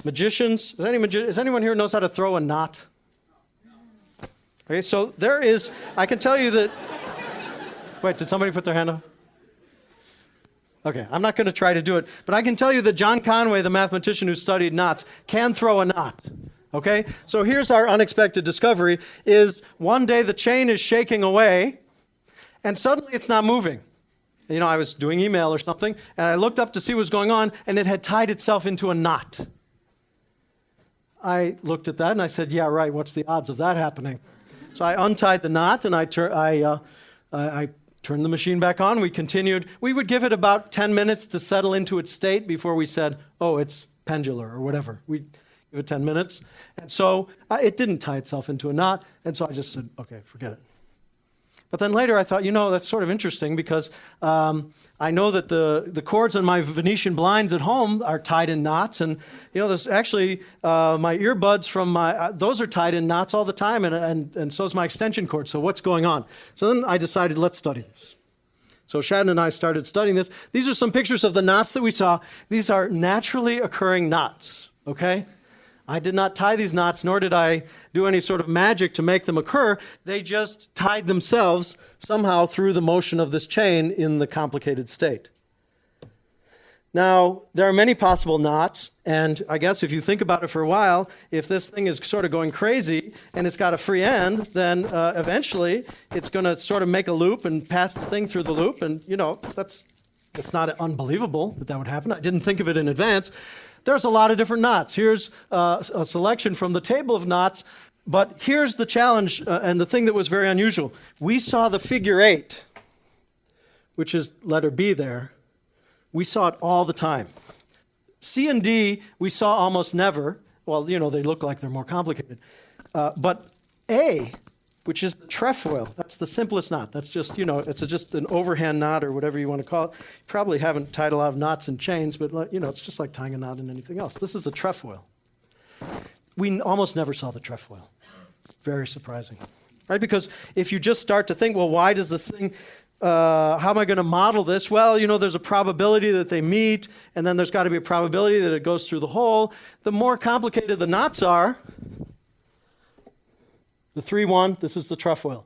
magicians. Is anyone here knows how to throw a knot? Okay, so there is. I can tell you that. Wait, did somebody put their hand up? Okay, I'm not going to try to do it, but I can tell you that John Conway, the mathematician who studied knots, can throw a knot. Okay, so here's our unexpected discovery: is one day the chain is shaking away, and suddenly it's not moving. You know, I was doing email or something, and I looked up to see what was going on, and it had tied itself into a knot. I looked at that, and I said, yeah, right, what's the odds of that happening? So I untied the knot, and I turned the machine back on. We continued. We would give it about 10 minutes to settle into its state before we said, oh, it's pendular or whatever. We'd give it 10 minutes. And so it didn't tie itself into a knot, and so I just said, okay, forget it. But then later I thought, that's sort of interesting because I know that the cords on my Venetian blinds at home are tied in knots. And, there's actually my earbuds from those are tied in knots all the time. And so is my extension cord. So what's going on? So then I decided, let's study this. So Shannon and I started studying this. These are some pictures of the knots that we saw. These are naturally occurring knots, okay? I did not tie these knots, nor did I do any sort of magic to make them occur. They just tied themselves somehow through the motion of this chain in the complicated state. Now, there are many possible knots, and I guess if you think about it for a while, if this thing is sort of going crazy and it's got a free end, then eventually it's going to sort of make a loop and pass the thing through the loop, and it's not unbelievable that would happen. I didn't think of it in advance. There's a lot of different knots. Here's a selection from the table of knots, but here's the challenge and the thing that was very unusual. We saw the figure 8, which is letter B there. We saw it all the time. C and D, we saw almost never. Well, they look like they're more complicated. But A, which is the trefoil, that's the simplest knot. That's just, it's just an overhand knot or whatever you want to call it. You probably haven't tied a lot of knots in chains, but, it's just like tying a knot in anything else. This is a trefoil. We almost never saw the trefoil. Very surprising, right? Because if you just start to think, well, why does this thing... how am I going to model this? Well, there's a probability that they meet, and then there's got to be a probability that it goes through the hole. The more complicated the knots are, the 3-1, this is the trefoil.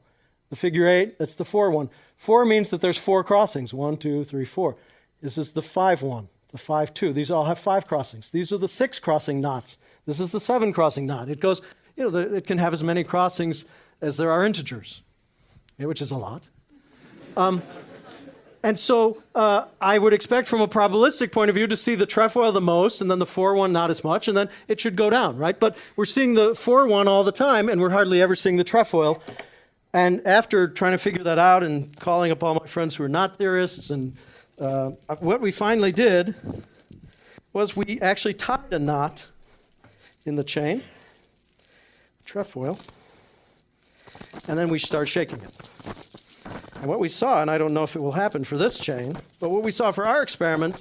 The figure 8, that's the 4-1. 4 means that there's 4 crossings. 1, 2, 3, 4. This is the 5-1, the 5-2. These all have 5 crossings. These are the 6 crossing knots. This is the 7 crossing knot. It goes, it can have as many crossings as there are integers, which is a lot. And so I would expect from a probabilistic point of view to see the trefoil the most, and then the 4-1 not as much, and then it should go down, right? But we're seeing the 4-1 all the time, and we're hardly ever seeing the trefoil. And after trying to figure that out and calling up all my friends who are not theorists, and what we finally did was we actually tied a knot in the chain, trefoil, and then we started shaking it. And what we saw, and I don't know if it will happen for this chain, but what we saw for our experiment,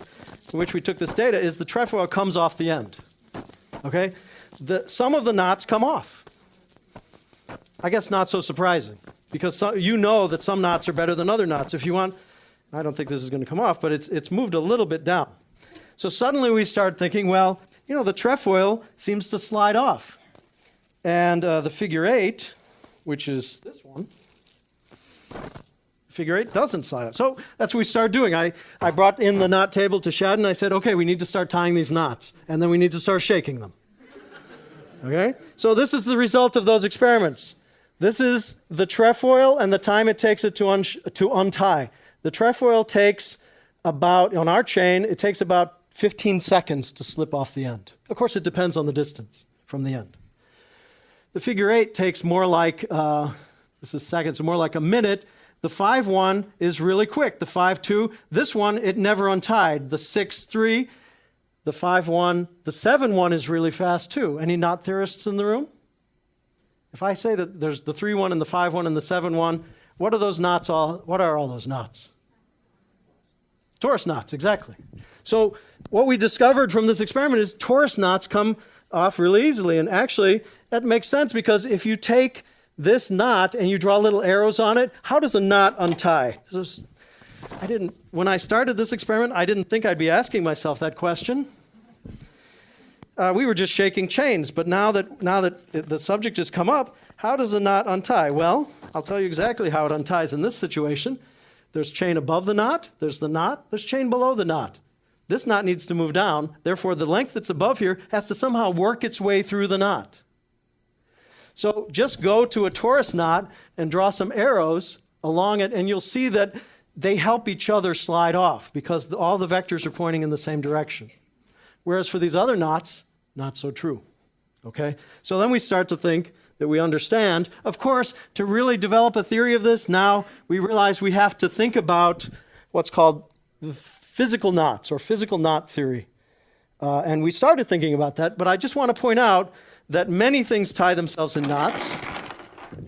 in which we took this data, is the trefoil comes off the end. Okay? Some of the knots come off. I guess not so surprising, because that some knots are better than other knots. If you want, I don't think this is going to come off, but it's moved a little bit down. So suddenly we start thinking, well, the trefoil seems to slide off. And the figure 8, which is this one, figure 8 doesn't slide off. So that's what we started doing. I brought in the knot table to Shad, and I said, okay, we need to start tying these knots, and then we need to start shaking them. Okay? So this is the result of those experiments. This is the trefoil and the time it takes it to untie. The trefoil takes on our chain, it takes about 15 seconds to slip off the end. Of course, it depends on the distance from the end. The figure 8 takes more like, this is seconds, more like a minute. The 5-1 is really quick. The 5-2, this one, it never untied. The 6-3, the 5-1, the 7-1 is really fast too. Any knot theorists in the room? If I say that there's the 3-1 and the 5-1 and the 7-1, what are those knots what are all those knots? Torus knots, exactly. So what we discovered from this experiment is torus knots come off really easily. And actually, that makes sense because if you take this knot and you draw little arrows on it, how does a knot untie? When I started this experiment, I didn't think I'd be asking myself that question. We were just shaking chains, but now that the subject has come up, how does a knot untie? Well, I'll tell you exactly how it unties in this situation. There's chain above the knot, there's chain below the knot. This knot needs to move down, therefore the length that's above here has to somehow work its way through the knot. So just go to a torus knot and draw some arrows along it, and you'll see that they help each other slide off because all the vectors are pointing in the same direction. Whereas for these other knots, not so true. Okay? So then we start to think that we understand. Of course, to really develop a theory of this, now we realize we have to think about what's called physical knots or physical knot theory. And we started thinking about that, but I just want to point out that many things tie themselves in knots.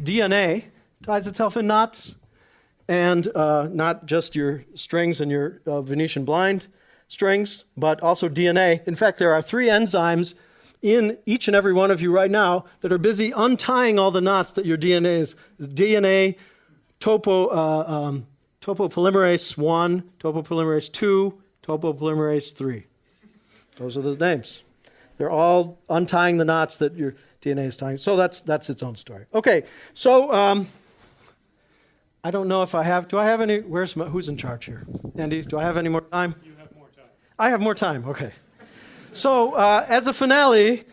DNA ties itself in knots. and not just your strings and your Venetian blind strings, but also DNA. In fact, there are 3 enzymes in each and every one of you right now that are busy untying all the knots that your DNA is. DNA, topopolymerase 1, topopolymerase 2, topopolymerase 3. Those are the names. They're all untying the knots that your DNA is tying. So that's its own story. Okay, so I don't know if I have. Do I have any? Who's in charge here? Andy, do I have any more time? You have more time. I have more time. Okay. So as a finale,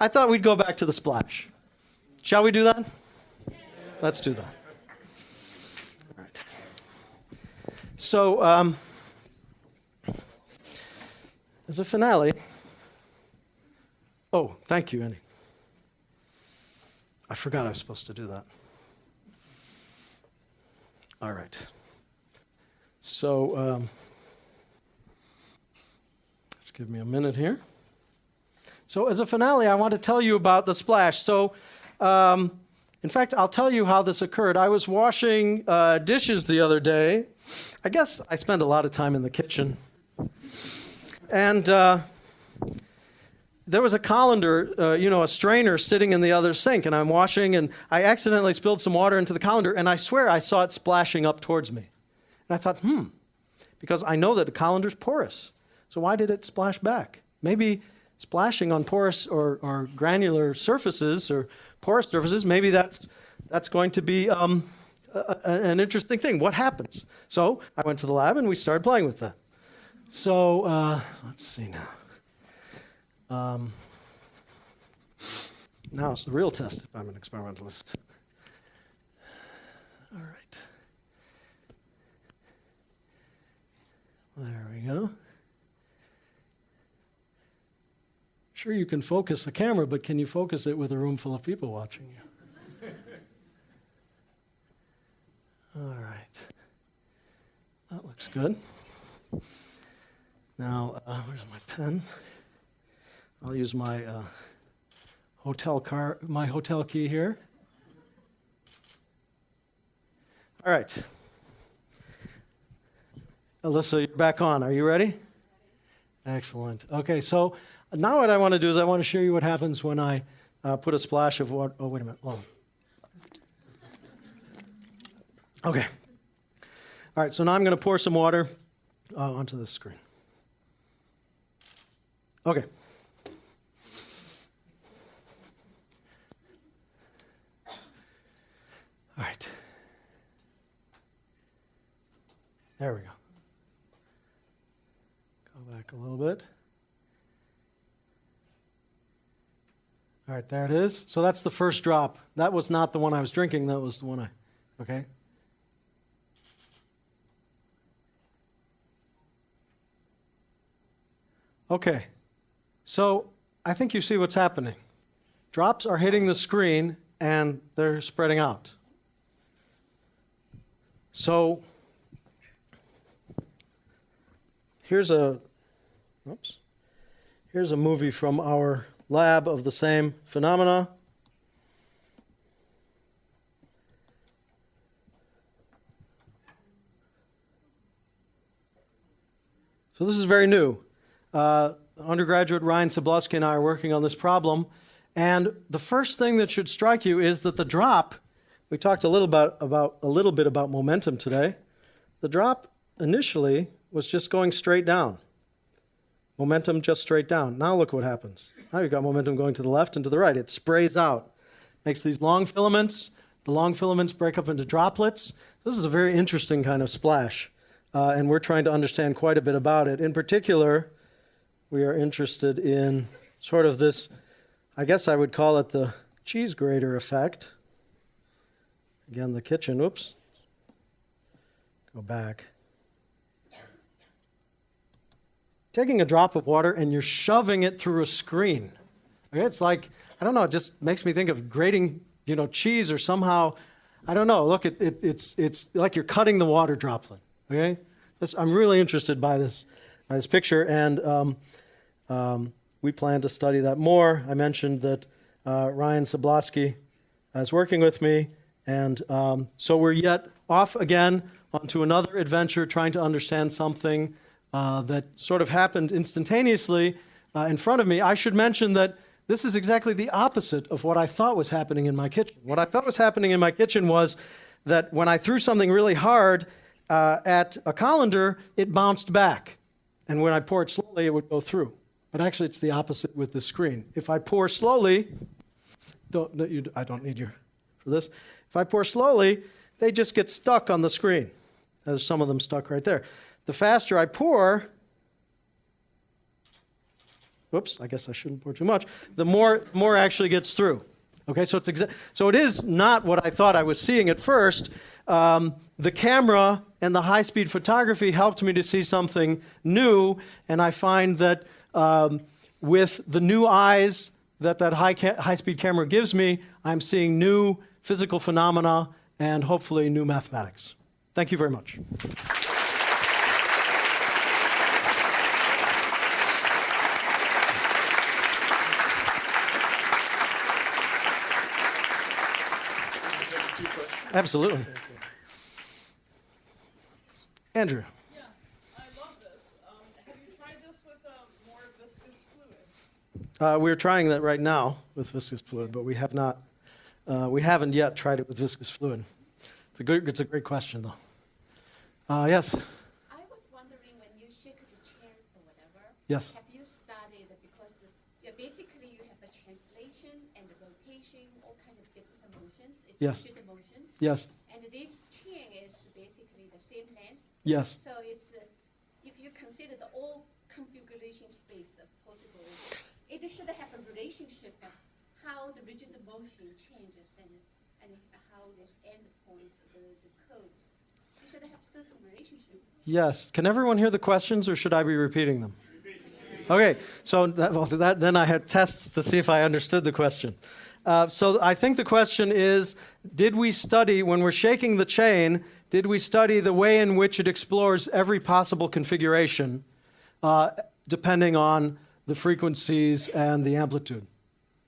I thought we'd go back to the splash. Shall we do that? Let's do that. All right. So as a finale. Oh, thank you, Andy. I forgot I was supposed to do that. All right. So let's give me a minute here. So as a finale, I want to tell you about the splash. So in fact, I'll tell you how this occurred. I was washing dishes the other day. I guess I spend a lot of time in the kitchen. And there was a colander, a strainer sitting in the other sink, and I'm washing, and I accidentally spilled some water into the colander, and I swear I saw it splashing up towards me. And I thought, because I know that the colander's porous. So why did it splash back? Maybe splashing on porous or granular surfaces or porous surfaces, maybe that's going to be an interesting thing. What happens? So I went to the lab, and we started playing with that. So let's see now. Now it's the real test if I'm an experimentalist. All right. There we go. Sure, you can focus the camera, but can you focus it with a room full of people watching you? All right. That looks good. Now, where's my pen? I'll use my hotel key here. All right. Alyssa, you're back on. Are you ready? Excellent. Okay, so now what I want to do is I want to show you what happens when I put a splash of water. Oh, wait a minute. Oh. Okay. All right, so now I'm going to pour some water onto the screen. Okay. All right. There we go. Go back a little bit. All right, there it is. So that's the first drop. That was not the one I was drinking. That was the one okay. Okay. So I think you see what's happening. Drops are hitting the screen and they're spreading out. So here's a movie from our lab of the same phenomena. So this is very new. Undergraduate Ryan Sablusky and I are working on this problem, and the first thing that should strike you is that the drop, we talked a little bit about momentum today. The drop initially was just going straight down. Momentum just straight down. Now look what happens. Now you've got momentum going to the left and to the right. It sprays out, makes these long filaments. The long filaments break up into droplets. This is a very interesting kind of splash, and we're trying to understand quite a bit about it. In particular, we are interested in sort of this, I guess I would call it the cheese grater effect. Again, the kitchen, oops. Go back. Taking a drop of water and you're shoving it through a screen. Okay, it's like, I don't know, it just makes me think of grating, cheese or somehow, I don't know. Look, it's like you're cutting the water droplet. Okay, I'm really interested by this picture, and we plan to study that more. I mentioned that Ryan Sablusky is working with me, And so we're yet off again onto another adventure, trying to understand something that sort of happened instantaneously in front of me. I should mention that this is exactly the opposite of what I thought was happening in my kitchen. What I thought was happening in my kitchen was that when I threw something really hard at a colander, it bounced back. And when I poured slowly, it would go through. But actually, it's the opposite with the screen. If I pour slowly, I don't need you for this. If I pour slowly, they just get stuck on the screen. There's some of them stuck right there. The faster I pour, whoops, I guess I shouldn't pour too much, the more actually gets through. Okay, so so it is not what I thought I was seeing at first. The camera and the high-speed photography helped me to see something new, and I find that with the new eyes that high-speed camera gives me, I'm seeing new physical phenomena and hopefully new mathematics. Thank you very much. Absolutely. Andrew. Yeah, I love this. Have you tried this with more viscous fluid? We're trying that right now with viscous fluid, but we haven't yet tried it with viscous fluid. It's a great question, though. Yes. I was wondering when you shake the chains or whatever. Yes. Have you studied because basically you have a translation and a rotation, all kinds of different motions. It's Yes. rigid motion. Yes. And this chain is basically the same length. Yes. So it's if you consider the all configuration space possible, it should have a relationship of how the rigid motion changes and how this end points, the curves. It should have certain relationship. Yes. Can everyone hear the questions, or should I be repeating them? Okay. So then I had tests to see if I understood the question. So I think the question is, did we study, when we're shaking the chain, did we study the way in which it explores every possible configuration, depending on the frequencies and the amplitude?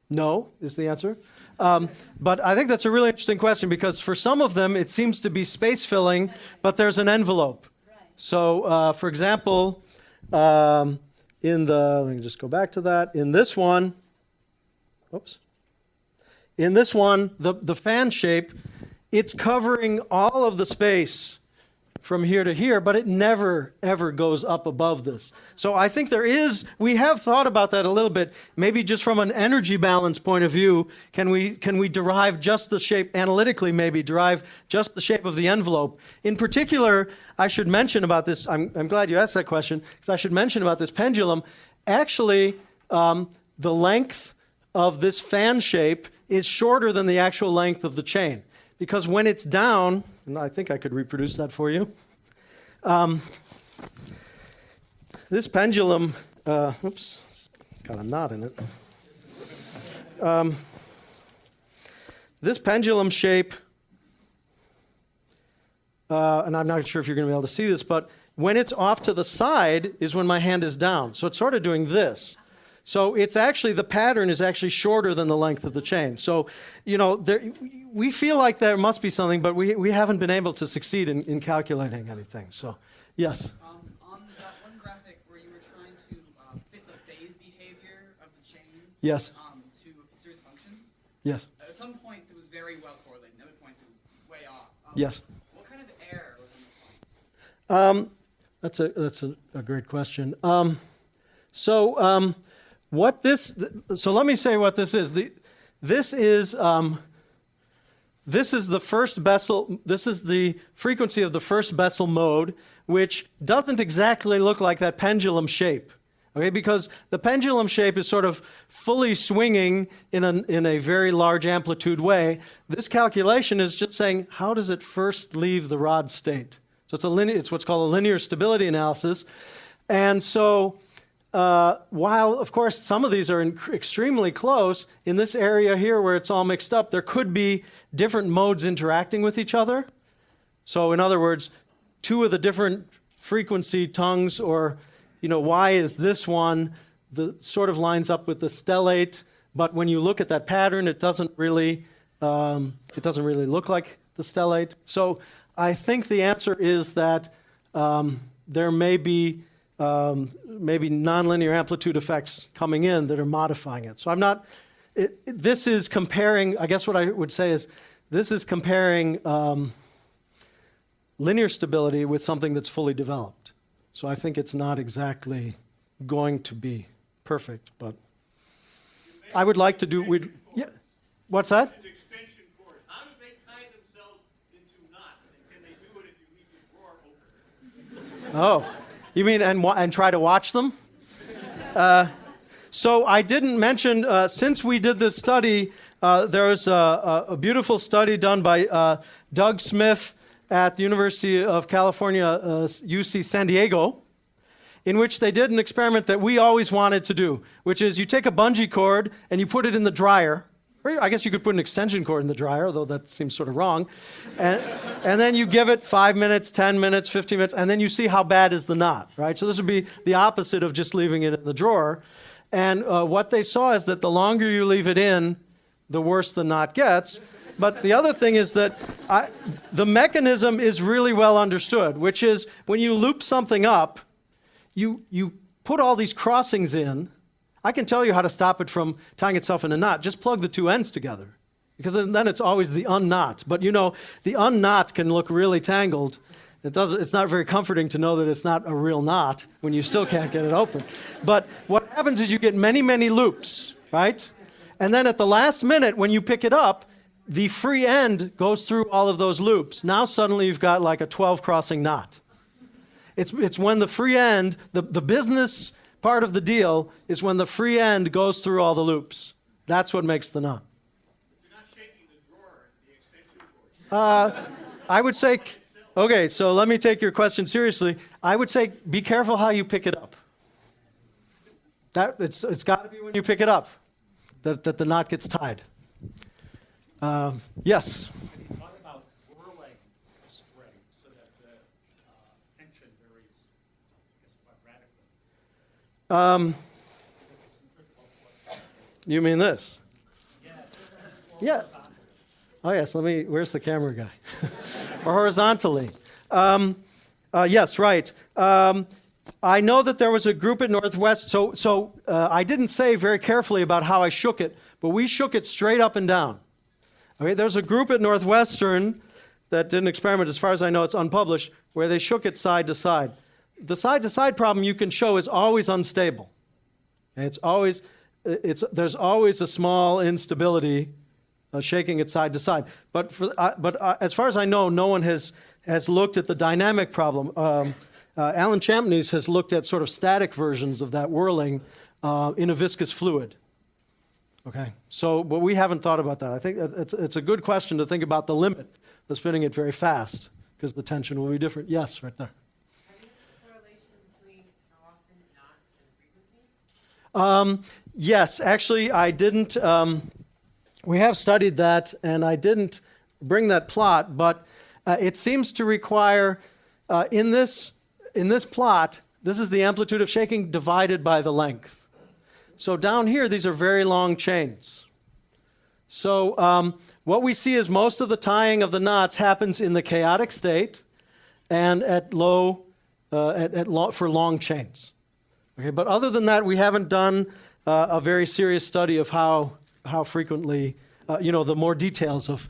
No, is the answer. But I think that's a really interesting question, because for some of them, it seems to be space filling, but there's an envelope. Right. So, for example, let me just go back to that. In this one, the fan shape, it's covering all of the space from here to here, but it never, ever goes up above this. So I think we have thought about that a little bit, maybe just from an energy balance point of view, can we derive just the shape, analytically maybe, derive just the shape of the envelope? In particular, I should mention about this, I'm glad you asked that question, because I should mention about this pendulum, actually, the length of this fan shape is shorter than the actual length of the chain. Because when it's down, and I think I could reproduce that for you. This pendulum, oops, got a knot in it. This pendulum shape, and I'm not sure if you're going to be able to see this, but when it's off to the side is when my hand is down. So it's sort of doing this. So it's actually, the pattern is actually shorter than the length of the chain. So, we feel like there must be something, but we haven't been able to succeed in calculating anything. So, yes? On that one graphic where you were trying to fit the phase behavior of the chain Yes. To certain functions, Yes. at some points it was very well correlated, and other points it was way off. Yes. What kind of error was in response? That's a great question. So let me say what this is. This is the first Bessel. This is the frequency of the first Bessel mode, which doesn't exactly look like that pendulum shape. Okay, because the pendulum shape is sort of fully swinging in a very large amplitude way. This calculation is just saying, how does it first leave the rod state? So it's what's called a linear stability analysis, and so. While, of course, some of these are extremely close, in this area here where it's all mixed up, there could be different modes interacting with each other. So, in other words, two of the different frequency tongues, or, why is this one sort of lines up with the stellate, but when you look at that pattern, it doesn't really It doesn't really look like the stellate. So I think the answer is that there may be maybe nonlinear amplitude effects coming in that are modifying it. So I'm not, this is comparing, I guess what I would say is, this is comparing linear stability with something that's fully developed. So I think it's not exactly going to be perfect, but I would like to do, yeah, what's that? Extension cord. How do they tie themselves into knots? And can they do it if you leave your drawer open? Oh, you mean and try to watch them? So I didn't mention, since we did this study, there's a beautiful study done by Doug Smith at the University of California, UC San Diego, in which they did an experiment that we always wanted to do, which is you take a bungee cord and you put it in the dryer. Or I guess you could put an extension cord in the dryer, although that seems sort of wrong. And then you give it 5 minutes, 10 minutes, 15 minutes, and then you see how bad is the knot, right? So this would be the opposite of just leaving it in the drawer. And what they saw is that the longer you leave it in, the worse the knot gets. But the other thing is that the mechanism is really well understood, which is when you loop something up, you put all these crossings in. I can tell you how to stop it from tying itself in a knot. Just plug the two ends together, because then it's always the unknot. But you know, the unknot can look really tangled. It's not very comforting to know that it's not a real knot when you still can't get it open. But what happens is you get many, many loops, right? And then at the last minute, when you pick it up, the free end goes through all of those loops. Now suddenly you've got like a 12-crossing knot. It's when the free end, the business part of the deal is when the free end goes through all the loops. That's what makes the knot. You're not shaking the drawer, the extension cord. I would say, okay, so let me take your question seriously. I would say be careful how you pick it up. It's got to be when you pick it up that the knot gets tied. Yes? Talk about whirling a string so that the tension varies, quite radically. You mean this? Yeah. Oh, yes, where's the camera guy? Or horizontally. Yes, right. I know that there was a group at Northwest, so I didn't say very carefully about how I shook it, but we shook it straight up and down. Okay, there's a group at Northwestern that did an experiment, as far as I know, it's unpublished, where they shook it side to side. The side-to-side problem you can show is always unstable. And there's always a small instability shaking it side to side. But as far as I know, no one has looked at the dynamic problem. Alan Champneys has looked at sort of static versions of that whirling in a viscous fluid. Okay, but we haven't thought about that. I think it's a good question to think about the limit of spinning it very fast, because the tension will be different. Yes, right there. Have you noticed a correlation between how often it knots and frequency? Yes, actually, I didn't. We have studied that, and I didn't bring that plot, but it seems to require, in this plot, this is the amplitude of shaking divided by the length. So down here, these are very long chains. So what we see is most of the tying of the knots happens in the chaotic state and for long chains. Okay, but other than that, we haven't done a very serious study of how frequently, the more details of,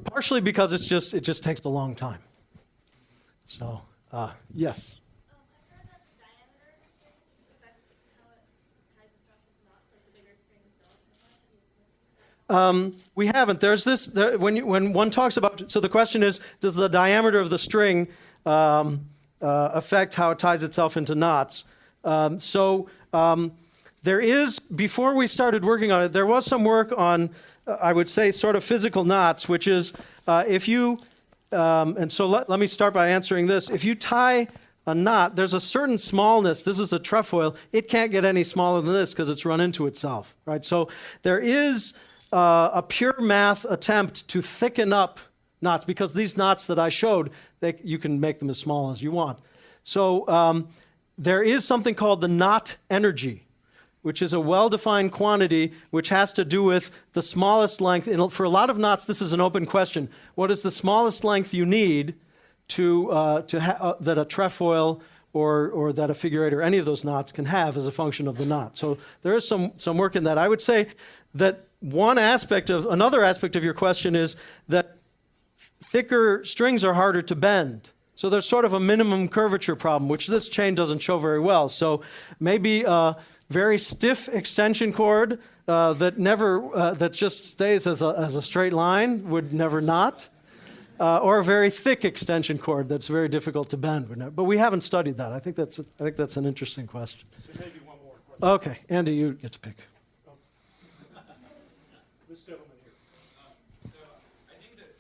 partially because it just takes a long time. So, yes. I've heard that the diameter of the string affects how it ties itself into knots, like the bigger strings don't. We haven't. There's this, when one talks about, so the question is, does the diameter of the string affect how it ties itself into knots? There is, before we started working on it, there was some work on, I would say, sort of physical knots, which is if you, and so let me start by answering this. If you tie a knot, there's a certain smallness. This is a trefoil. It can't get any smaller than this because it's run into itself, right? So there is a pure math attempt to thicken up knots, because these knots that I showed, you can make them as small as you want. So there is something called the knot energy, which is a well-defined quantity which has to do with the smallest length. For a lot of knots, this is an open question. What is the smallest length you need that a trefoil or that a figure eight or any of those knots can have as a function of the knot? So there is some work in that. I would say that another aspect of your question is that thicker strings are harder to bend. So there's sort of a minimum curvature problem, which this chain doesn't show very well. So maybe a very stiff extension cord that just stays as a straight line would never knot, or a very thick extension cord that's very difficult to bend would never. But we haven't studied that. I think that's an interesting question. So maybe one more question. Okay, Andy, you get to pick. This gentleman here. So I think that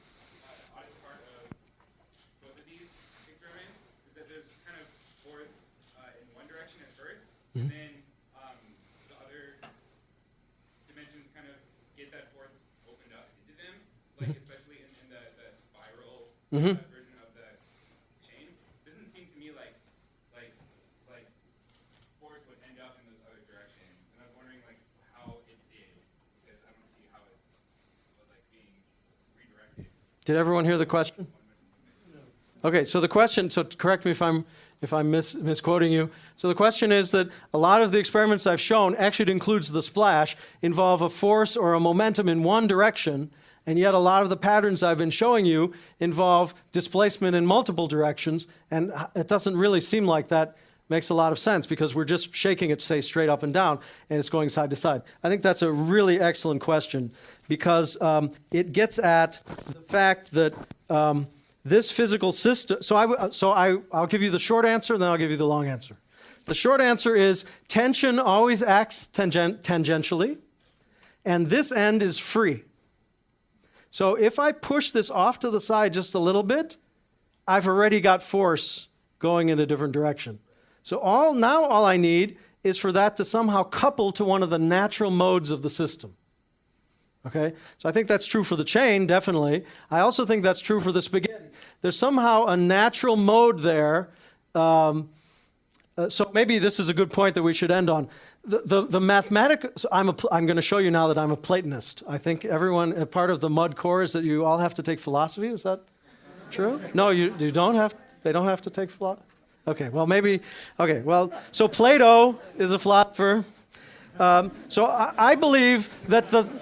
oddest part of both of these experiments is that there's kind of force in one direction at first, and then the other dimensions kind of get that force opened up into them, like especially in the spiral version of the chain. Doesn't seem to me like force would end up in those other directions, and I was wondering like how it did, because I don't see how it's like being redirected. Did everyone hear the question? Okay, so the question, so correct me if I'm misquoting you. So the question is that a lot of the experiments I've shown, actually it includes the splash, involve a force or a momentum in one direction, and yet a lot of the patterns I've been showing you involve displacement in multiple directions, and it doesn't really seem like that makes a lot of sense because we're just shaking it, say, straight up and down, and it's going side to side. I think that's a really excellent question because it gets at the fact that this physical system. I'll give you the short answer, then I'll give you the long answer. The short answer is tension always acts tangentially, and this end is free. So if I push this off to the side just a little bit, I've already got force going in a different direction. So all I need is for that to somehow couple to one of the natural modes of the system. Okay? So I think that's true for the chain, definitely. I also think that's true for the spaghetti. There's somehow a natural mode there. So maybe this is a good point that we should end on. The mathematics, I'm going to show you now that I'm a Platonist. I think everyone, part of the mud core is that you all have to take philosophy. Is that true? No, you don't have, they don't have to take philosophy? Okay, well maybe, okay, well, so Plato is a philosopher. So I believe that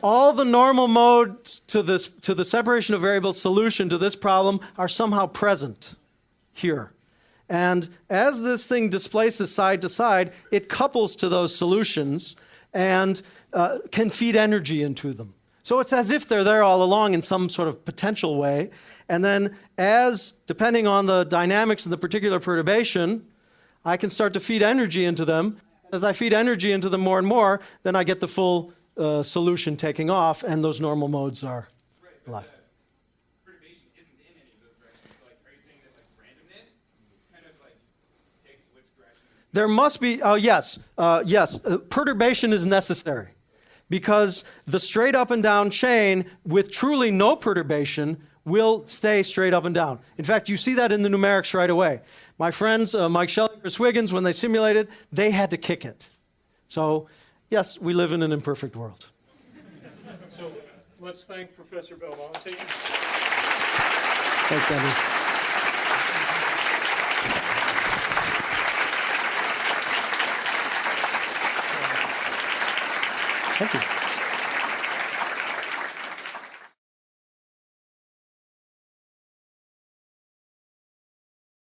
all the normal modes to the separation of variables solution to this problem are somehow present here. And as this thing displaces side to side, it couples to those solutions and can feed energy into them. So it's as if they're there all along in some sort of potential way. And then depending on the dynamics of the particular perturbation, I can start to feed energy into them. As I feed energy into them more and more, then I get the full solution taking off, and those normal modes are alive. The perturbation isn't in any of those directions. So, like, are you saying that like randomness kind of like takes which direction? There must be. Yes. Perturbation is necessary because the straight up and down chain with truly no perturbation will stay straight up and down. In fact, you see that in the numerics right away. My friends, Mike Shelley and Chris Wiggins, when they simulated, they had to kick it. So, yes, we live in an imperfect world. So let's thank Professor Belmonte. Thanks, Andy. Thank you.